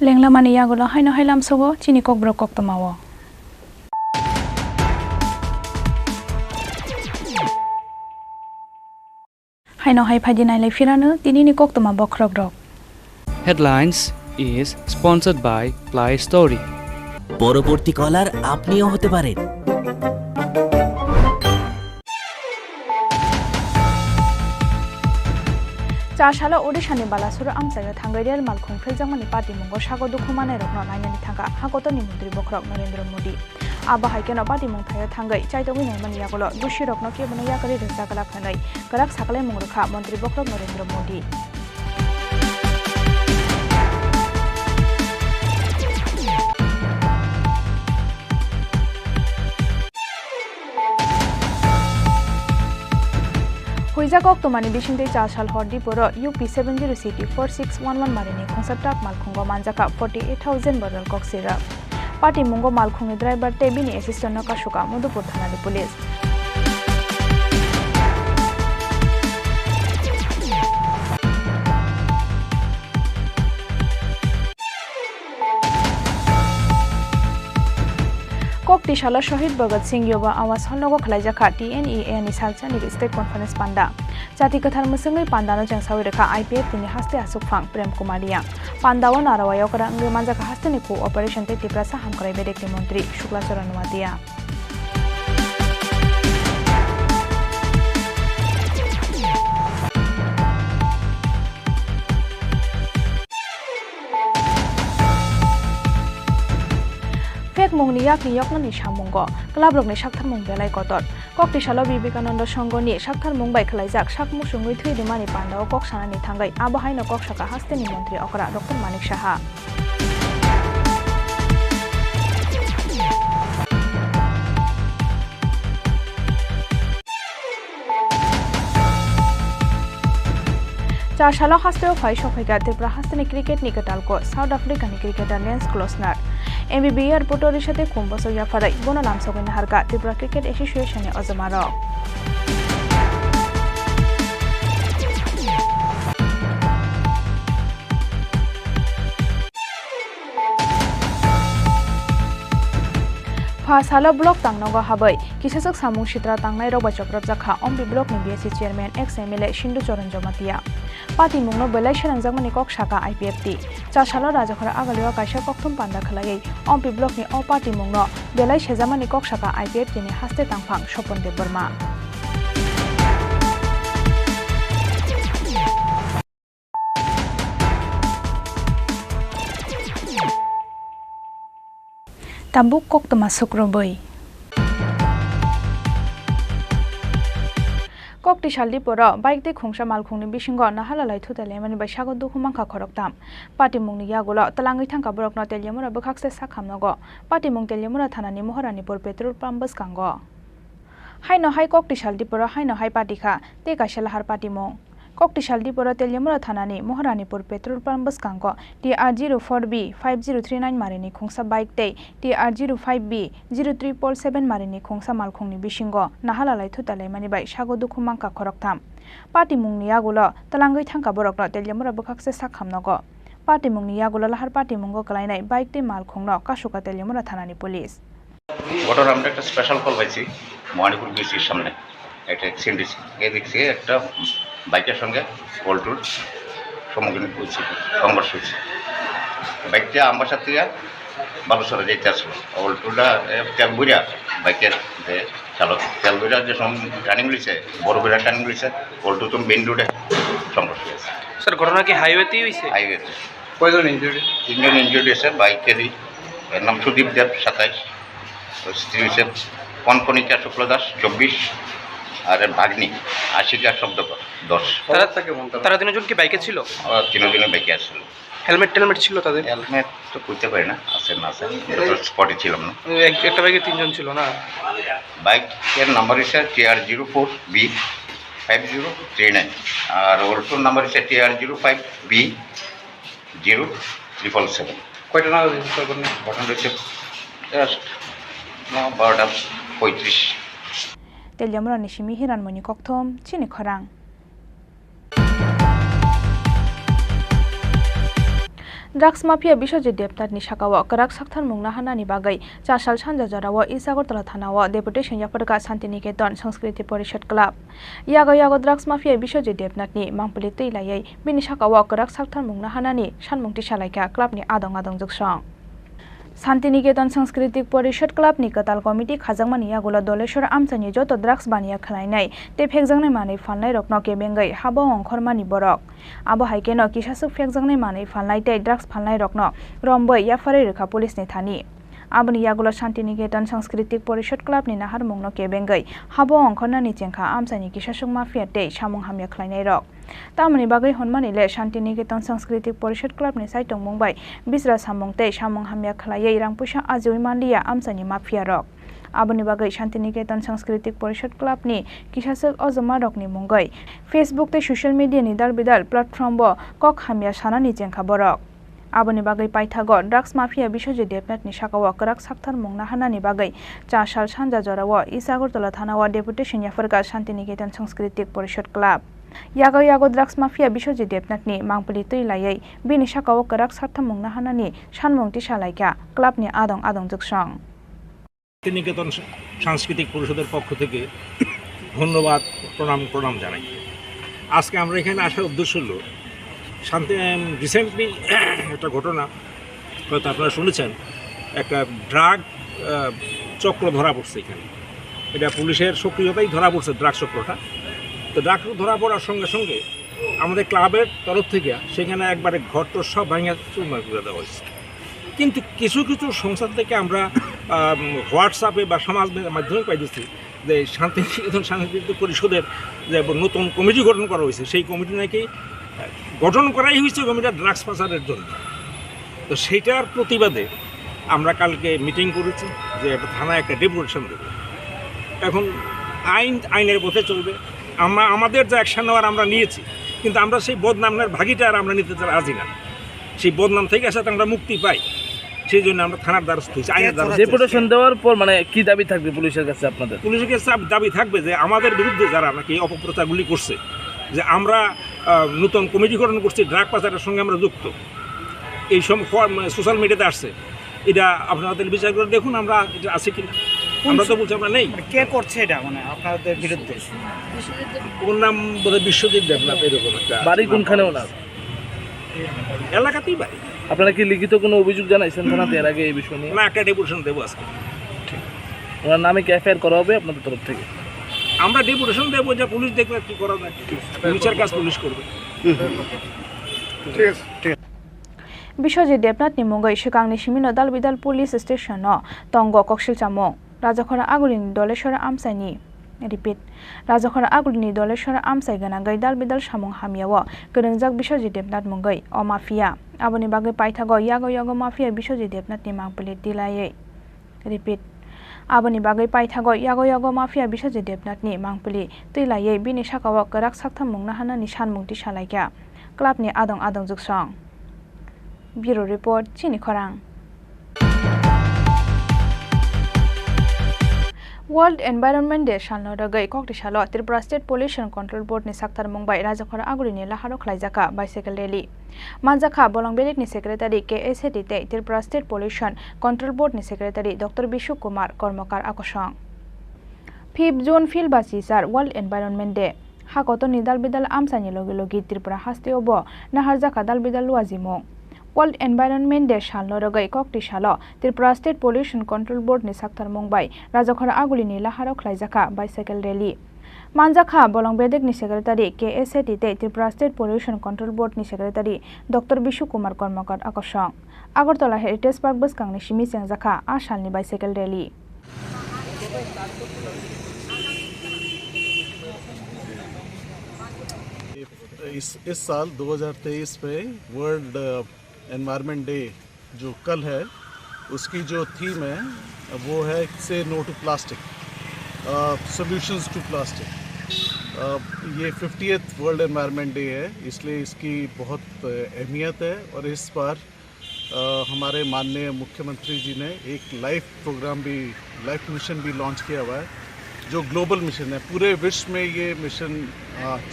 लेंलामानि यागुलो हायनो हायलाम सगो Chini kokborok koktamawo हायनो हाय फायदि नायलाय फिरानो दिनैनि koktama बख्रogrok Headlines is sponsored by Play Story. পরবর্তী কলার আপনিও হতে পারেন। चाशाला ओडिशानि Balasore आमसायो थांगैरेल मालखुं फैजामानि party मुंगो sago दुखुमाने रखनो नायनानि थांगा हागतनि मन्त्री बख्रक नरेंद्र मोदी आबा हाइकेनो party मुंथायो थांगै चाइतोगै नायमानि यागलो दुषि रखनो केबनो याकरि रेजा गलाक हनै गलाक साकले मुंगरखा मन्त्री बख्रक Narendra Modi Kaisa kok tomani bisingtei chasal hordi poro UP 70 city 4611 marini khongsa truck malkhungo manjaka 48000 bodol kok sirap. Party mungo malkhungni driver te bini assistant no kasuka Madhupur thanani police. Kokti shala Shahid Bhagat Singh Yuva Awas Honnogo Khalaijaka TNEA ni salchani state conference panda. Jati kathar musungai pandano jangsawi rekha IPF tini haste asuk phang Prem Kumariya. Pandawa narawaya kara nge manjaka haste ni ko operation te Tripura saham karai bedekti mantri Shukla Charanwadiya. Fek mungni yakni yoknani shamungo Kokborok ni sakthar mung belai kotor Kokti shala Vivekananda Sangho ni sakthar mung bai khlaijak sakmu sungui thuidimani pandao kok sanani thangai abo haino kok saka hasteni mantri okra Dr. Manik Saha. Chashala hasteo phai shophaika Tripura hasteni cricket ni katalko South Africa ni cricketer Lance Klosner MBBR Putori সাথে খুব বছর ইয়াফারাই বন নামসগনি হারকা Tripura cricket অ্যাসোসিয়েশনে অজমার Fasala block tangnogo habai kisasok samung sitra tangnai roba choprap jakha ombi block ni BSC chairman ex MLA Shindu Choran Jomatiya Party mungno belai shanangjagmani kok saka IPFT chasalo rajakhara agaliwa kaisa kokthum panda khalai ombi block ni o party mungno belai sejamani kok saka IPFT ni haste tangphang Sopon Dev Burma Tabuk kok termasuk roboi. Kokti shaldi poro bike te khongsa malkhungni bisingo nahalalai thutale mani bai sago dukhumangkha khoroktam party mungni yagulo talangai thangka borokno teljemura bukhakse sakhamnago party mung teljemura thanani moharani por petrol pump baskango haino hai kokti shaldi poro haino hai party kha te kaisala har party mung Kokti shaldi poro teljemura thanani moharanipur petrol pump baskango TR04B 5039 marini khongsa bike te TR05B 03777 marini khongsa malkhungni bisingo nahalalai thutale mani bai sago dukhumangka khoroktam party mungni yagulo talangai thangka borokno teljemura bukhakse sakhamnago party mungni yagulo lahar party mungo kalainai bike te malkhungno kasuka teljemura thanani police ঘটনা আমরা একটা special call পাইছি মহানিপুর বিসির সামনে একটা accident হয়েছে এই দেখছি একটা বাইকের সঙ্গে অল্টোর সম্মুখীন হয়েছে সংঘর্ষ হয়েছে বাইকটা আমবাসার থেকে বালুসরে যেতে আসলো অল্টোটা তেল বুড়া বাইকের যে চালক তেল বুড়া যে টার্নিং লিছে বড় বুড়া টার্নিং লিছে অল্টো তো মেন রোডে সংঘর্ষ হয়েছে স্যার ঘটনা কি হাইওয়েতেই হয়েছে হাইওয়েতে কয়জন ইনজুর্ড তিনজন ইনজুর্ড হয়েছে বাইকেরই এর নাম সুদীপ দেব 27 স্ত্রী হচ্ছে কনকনিকা শুক্ল দাস 24 আর ভাগ্নি আশিকা শব্দকর 10 তারা তিনজন কি বাইকে ছিল তিনজনে বাইকে আসছিল হেলমেট টেলমেট ছিল তাদের হেলমেট তো করতে পারি না আছে না আছে স্পটে ছিলাম না একটা বাইকে তিনজন ছিল না বাইকের নাম্বার হচ্ছে TR04B 5039 আর অল্টোর নাম্বার হচ্ছে TR05B 0777 কয়টা নাগাদ ঘটনা হচ্ছে 12:35 Teljamura nishimi hiran moni kokthom Chini Khorang Drugs mafia bishoje deptat ni shakawa karak sakthar mungna hanani bagai chasal sanja jarawa Isagartala thanawa deputation yaparka Santiniketan Sanskriti Parishad Club yago drugs mafia bishoje deptat ni mangpuli teilayai bini shakawa karak sakthar mungna hanani sanmungti salaika club ni adong juksang Santiniketan Sanskriti Parishad Club ni katal committee khajangmani yagulo doleshwar amchani joto drugs baniya khlainai te phekjangnai manei falnai rokno kebengai habo ongkhormani borok abo haikeno kisasuk phekjangnai manei falnai te drugs falnai rokno romboi yafarai rekha police ni thani Aboni yagulo Shantiniketan Sanskritic Porishad Club ni nahar mungno kebengai habo ongkhona ni chengkha amsani kisasung mafia tei samung hamya khlainai rok tamoni bagai honmanile Shantiniketan Sanskritic Porishad Club ni saitong mungbai bisra samung tei samung hamya khlaiei rangpusa ajoi mandia amsani mafia rok Aboni bagai Shantiniketan Sanskritic Porishad Club ni kisasuk ojoma rok ni mungai Facebook tei social media ni dalbidal platform bo kok hamya sanani chengkha borok Aboni bagai paithago drugs mafia Biswajit Debnath ni sakao karak sakthar mungna hanani bagai 4 sal sanja jorao Isagartala thanao deputation yafarka Shantiniketan Sanskritic Porishad Club yago drugs mafia Biswajit Debnath ni mangpali tuilaiei bini sakao karak sakthar mungna hanani sanmungti salaika club ni adong juksong Santiniketan সাংস্কৃতিক পরিষদের পক্ষ থেকে ধন্যবাদ প্রণাম জানাই আজকে আমরা এখানে আসার উদ্দেশ্য হলো রিসেন্টলি একটা ঘটনা হয়তো আপনারা শুনেছেন একটা ড্রাগ চক্র ধরা পড়ছে এখানে এটা পুলিশের সক্রিয়তাই ধরা পড়ছে ড্রাগ চক্রটা তো ড্রাগ ধরা পড়ার সঙ্গে সঙ্গে আমাদের ক্লাবের তরফ থেকে সেখানে একবারে ঘরটর সব ভাঙা চুরমার করে দেওয়া হয়েছে কিন্তু কিছু সংস্থা থেকে আমরা হোয়াটসঅ্যাপে বা সমাজ মাধ্যমে পাইতেছি যে শান্তিনিকেতন সাংস্কৃতিক পরিষদের যে নতুন কমিটি গঠন করা হয়েছে সেই কমিটি নাকি গঠন করাই হয়েছে কমিটি ড্রাগস পাচারের জন্য তো সেইটার প্রতিবাদে আমরা কালকে মিটিং করেছি যে একটা থানায় একটা ডেপুটেশন দেব এখন আইনের পথে চলবে আমাদের যে অ্যাকশন নেওয়ার আমরা নিয়েছি কিন্তু আমরা সেই বদনামের ভাগিটা আর আমরা নিতে রাজি না সেই বদনাম থেকে সাথে আমরা মুক্তি পাই সেই জন্য আমরা থানার দ্বারস্থ হয়েছি আইনের দ্বারস্থ ডেপুটেশন দেওয়ার পর মানে কি দাবি থাকবে পুলিশের কাছে আপনাদের পুলিশের কাছে দাবি থাকবে যে আমাদের বিরুদ্ধে যারা নাকি অপপ্রচারগুলি করছে যে আমরা নতুন কমিটি গঠন করছি ড্রাগ পাচারের সঙ্গে আমরা যুক্ত এই সব সোশ্যাল মিডিয়াতে আসছে এটা আপনাদের বিচার করে দেখুন আমরা এটা আছে কিনা আমরা তো বলছি আমরা নেই কে করছে এটা মানে আপনাদের বিরুদ্ধে ওর নাম বোধহয় বিশ্বজিৎ দেবনাথ এরকম একটা বাড়ি কোনখানে ওনার এলাকাতেই বাড়ি আপনারা কি লিখিত কোনো অভিযোগ জানাইছেন থানাতে এর আগে এই বিষয় নিয়ে না একটা ডেপুটেশন দেবো আজকে ওনার নামে কি এফআইআর করা হবে আপনাদের তরফ থেকে আমরা ডেপুটেশন দেবো যে পুলিশ দেখবে কি করা যায় বিচার কাজ পুলিশ করবে ঠিক আছে Biswajit Debnath ni mungai shikangni simino dalbidal police station no tongo koksil chamong Rajakhora agulini doleshora amsaini repeat Rajakhora agulini doleshora amsai ganagai dalbidal samung hamiawo gönongjak Biswajit Debnath mungai o mafia aboni bagai paithago yago mafia Biswajit Debnath ni mangpali dilaiei repeat Aboni bagai paithago yago mafia Biswajit Debnath ni mangpali tuilaiei bini sakao karak saktham mungna hanani sanmungti salaika club ni adong juksong Bureau Report Chini Khorang World Environment Day salno ragai kokti salo Tripura State Pollution Control Board ni sakthar mungbai Rajakhora agulini laharo khlaijaka bicycle rally Manjakha Bolongbelek ni secretary KSHT te Tripura State Pollution Control Board ni secretary Dr. Bishu Kumar Kormokar akosong 5 June Filbasi sar World Environment Day hakoto ni dalbidal amsani logi Tripura haste obo naharjaka dalbidal luazimong World Environment Day salno ragai kokti salo Tripura State Pollution Control Board ni sakthar mungbai Rajakhora agulini laharo khlaijaka bicycle rally Manjakha Bolongbelek ni secretary KSHT te Tripura State Pollution Control Board ni secretary Dr. Bishu Kumar Kormokar akosong Agartala Heritage Park buskangni simi chengjakha a salni bicycle rally इस साल 2023 पे world environment day जो कल है उसकी जो theme है वो है say no to plastic solutions to plastic ये 50th वर्ल्ड एनवायरनमेंट डे है इसलिए इसकी बहुत अहमियत है और इस बार हमारे माननीय मुख्यमंत्री जी ने एक लाइफ मिशन भी लॉन्च किया हुआ है जो ग्लोबल मिशन है पूरे विश्व में ये मिशन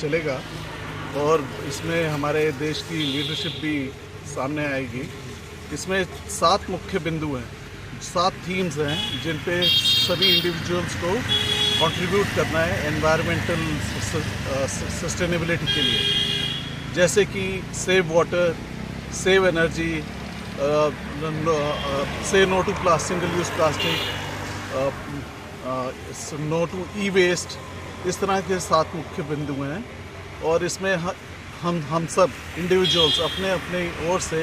चलेगा और इसमें हमारे देश की लीडरशिप भी सामने आएगी इसमें 7 मुख्य बिंदु हैं 7 थीम्स हैं जिन पे सभी इंडिविजुअल्स को कंट्रीब्यूट करना है एनवायरमेंटल सस्टेनेबिलिटी के लिए जैसे कि save water save energy say no to single use plastic no to E waste इस तरह के 7 मुख्य बिंदु हैं और इसमें हम सब इंडिविजुअल्स अपने अपने ओर से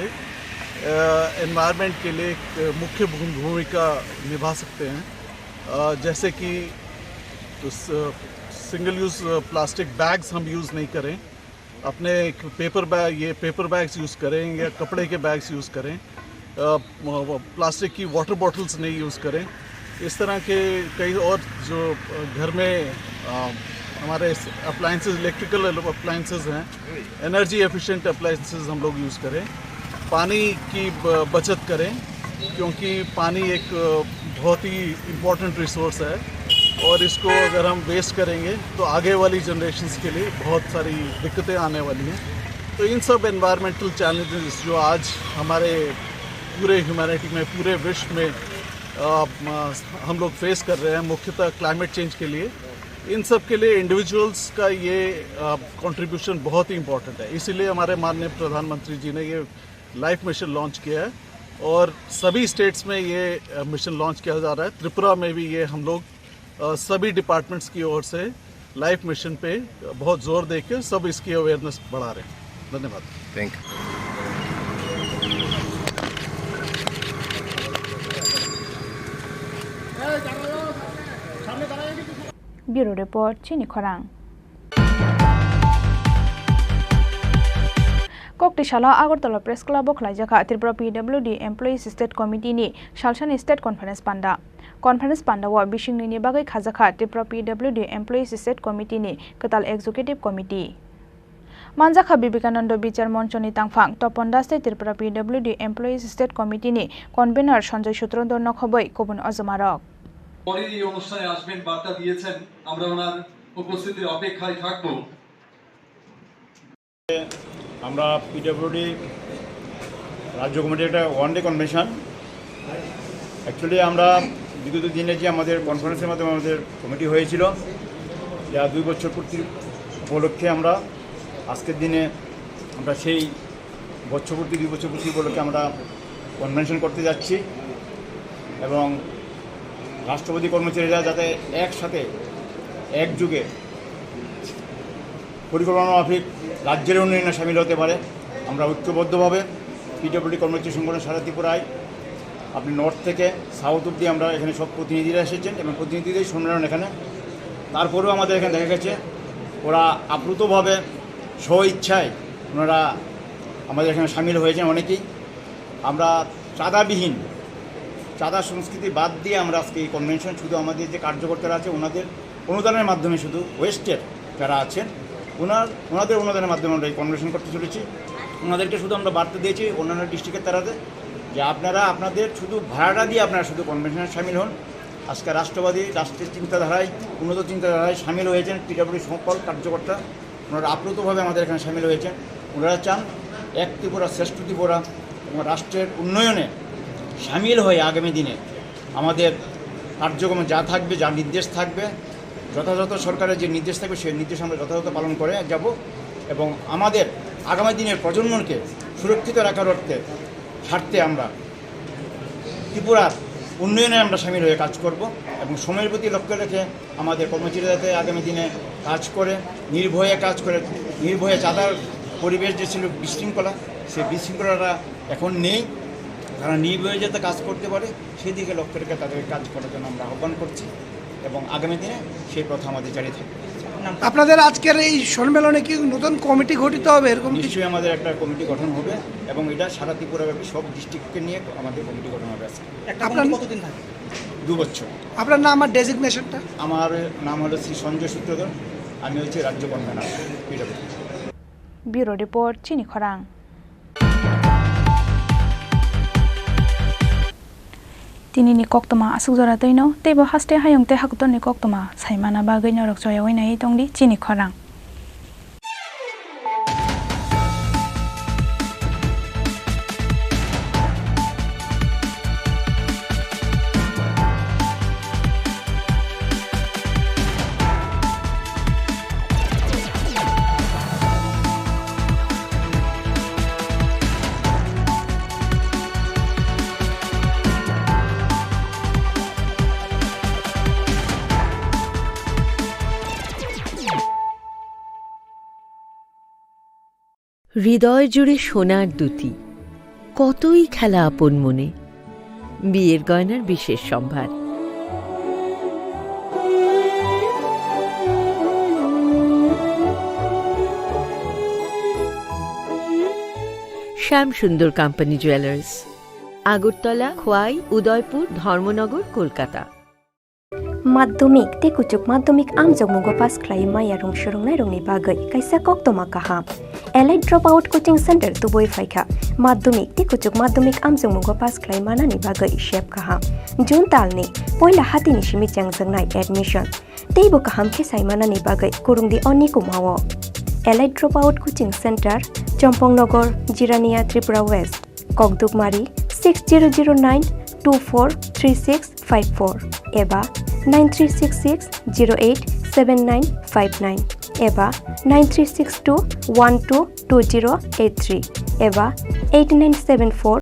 एनवायरनमेंट के लिए एक मुख्य भूमिका निभा सकते हैं। जैसे कि सिंगल यूज़ प्लास्टिक बैग्स हम यूज़ नहीं करें, अपने पेपर बैग्स यूज़ करें या कपड़े के बैग्स यूज़ करें, प्लास्टिक की वाटर बॉटल्स नहीं यूज़ करें। इस तरह के कई और जो घर में हमारे अप्लाइंसेस, इलेक्ट्रिकल अप्लाइंसेस हैं, एनर्जी एफिशिएंट अप्लाइंसेस हम लोग यूज़ करें। पानी की बचत करें, क्योंकि पानी एक बहुत ही इम्पोर्टेंट रिसोर्स है और इसको अगर हम वेस्ट करेंगे तो आगे वाली जनरेशन्स के लिए बहुत सारी दिक्कतें आने वाली हैं। तो इन सब एनवायरमेंटल चैलेंजेस जो आज हमारे पूरे ह्यूमैनिटी में, पूरे विश्व में हम लोग फेस कर रहे हैं, मुख्यतः क्लाइमेट चेंज के लिए, इन सब के लिए इंडिविजुअल्स का ये कंट्रीब्यूशन बहुत ही इम्पोर्टेंट है। इसीलिए हमारे माननीय प्रधानमंत्री जी ने ये लाइफ मिशन लॉन्च किया है और सभी स्टेट्स में ये मिशन लॉन्च किया जा रहा है। त्रिपुरा में भी ये हम लोग सभी डिपार्टमेंट्स की ओर से लाइफ मिशन पे बहुत जोर देकर सब इसकी अवेयरनेस बढ़ा रहे हैं। धन्यवाद। Thank you. Bureau Report, Chini Khorang. Koktishala Agartala Press Club Oklajaka Tripura PWD Employees State Committee ni Shalshani State Conference Panda. Conference Panda wa Bishing ni bagai khazaka Tripura PWD Employees State Committee ni Katal Executive Committee. Manjaka Bibikanando Bichar Monchoni Tangfang Toponda State Tripura PWD Employees State Committee ni Convener Sanjay Shutrondor Nokhoboi Kobun Ozomarok. পরে এই অনুষ্ঠানে আসবেন বার্তা দিয়েছেন, আমরা ওনার উপস্থিতির অপেক্ষায় থাকব। আমরা পিডব্লিউডি রাজ্য কমিটির একটা ওয়ান ডে কনভেনশন, অ্যাকচুয়ালি আমরা বিগত দিনে যে আমাদের কনফারেন্সের মাধ্যমে আমাদের কমিটি হয়েছিল, যা 2 বছর পূর্তি উপলক্ষে আমরা আজকের দিনে আমরা সেই 2 বছর পূর্তি উপলক্ষে আমরা কনভেনশন করতে যাচ্ছি এবং রাষ্ট্রপতি কর্মচারীরা যাতে একসাথে একযুগে পরিকল্পনা মাফিক রাজ্যের উন্নয়নে সামিল হতে পারে, আমরা ঐক্যবদ্ধভাবে পিডব্লিউডি কর্মচারী সংগঠন সারা ত্রিপুরায় আপনি নর্থ থেকে সাউথ অব্দি আমরা এখানে সব প্রতিনিধিরা এসেছেন এবং প্রতিনিধিদের সম্মেলন এখানে। তারপরেও আমাদের এখানে দেখা গেছে ওরা আপ্লুতভাবে স্ব ইচ্ছায় ওনারা আমাদের এখানে সামিল হয়েছেন অনেকেই। আমরা চাঁদাবিহীন, চাঁদা সংস্কৃতি বাদ দিয়ে আমরা আজকে এই কনভেনশন শুধু আমাদের যে কার্যকর্তারা আছে ওনাদের অনুদানের মাধ্যমে, শুধু ওয়েস্টের যারা আছেন ওনাদের অনুদানের মাধ্যমে আমরা এই কনভেনশন করতে চলেছি। ওনাদেরকে শুধু আমরা বার্তা দিয়েছি অন্যান্য ডিস্ট্রিক্টের তারাতে যে আপনারা আপনাদের শুধু ভাড়াটা দিয়ে আপনারা শুধু কনভেনশনে সামিল হন। আজকে রাষ্ট্রবাদী রাষ্ট্রের চিন্তাধারায়, উন্নত চিন্তাধারায় সামিল হয়েছেন পিডব্লিউডি সকল কার্যকর্তা, ওনারা আপ্লুতভাবে আমাদের এখানে সামিল হয়েছেন। ওনারা চান এক ত্রিপুরা শ্রেষ্ঠ ত্রিপুরা এবং রাষ্ট্রের উন্নয়নে সামিল হয়ে আগামী দিনে আমাদের কার্যক্রম যা থাকবে, যা নির্দেশ থাকবে, যথাযথ সরকারের যে নির্দেশ থাকবে সেই নির্দেশ আমরা যথাযথ পালন করে যাব এবং আমাদের আগামী দিনের প্রজন্মকে সুরক্ষিত রাখার স্বার্থে আমরা ত্রিপুরার উন্নয়নে আমরা সামিল হয়ে কাজ করব এবং সময়ের প্রতি লক্ষ্য রেখে আমাদের কর্মচারীরা যাতে আগামী দিনে কাজ করে নির্ভয়ে নির্ভয়ে চাঁদার পরিবেশ যে ছিল বিশৃঙ্খলা, সেই বিশৃঙ্খলাটা এখন নেই। তারা নির্ভয়ে যাতে কাজ করতে পারে সেদিকে লক্ষ্য রেখে তাদেরকে কাজ করার জন্য আমরা আহ্বান করছি এবং আগামী দিনে সেই প্রথা আমাদের জারি থাকবে। আপনাদের আজকের এই সম্মেলনে কি নতুন কমিটি গঠিত হবে? এরকম নিশ্চয়ই আমাদের একটা কমিটি গঠন হবে এবং এটা সারা ত্রিপুরাব্যাপী সব ডিস্ট্রিক্টকে নিয়ে আমাদের কমিটি গঠন হবে। আপনার কতদিন থাকে? 2 বছর। আপনার নাম আর ডেজিগনেশনটা? আমার নাম হলো শ্রী সঞ্জয় সূত্রধর, আমি হচ্ছে রাজ্য কনভেনার পিডব্লিউডি। ব্যুরো রিপোর্ট, চিনি খরাং। Tini ni koktoma asuk jora toino tebo haste hayong te hakuton ni koktoma saimana bagay norok joya wina itong di Chini Khorang. হৃদয় জুড়ে সোনার দুতি, কতই খেলা আপন মনে, বিয়ের গয়নার বিশেষ সম্ভার। Shyamsundar company jewellers, Agartala, Khowai, Udaipur, Dharmanagar, Kolkata. माध्यमिक ते कुचुक माध्यमिक आमजों मुगो पास क्लाइ माया रुम सुरुंगनाय रुंनि बागै कायसा कक्तमा काहाम elite drop out coaching centre तुबोय फायखा माध्यमिक ते कुचुक माध्यमिक आमजों मुगो पास क्लाइ मानानि बागै शेप काहाम जुन तालनि पहिला हातिनि सिमि चांगजोंनाय एडमिशन तेबो काहाम खेसाइ मानानि बागै कुरुंदि अन्नि कुमावो elite drop out coaching centre Champaknagar Jirania Tripura west ककदुकमारी 6009243654 एबा 9366087959 एबा 9362122083 एबा 8974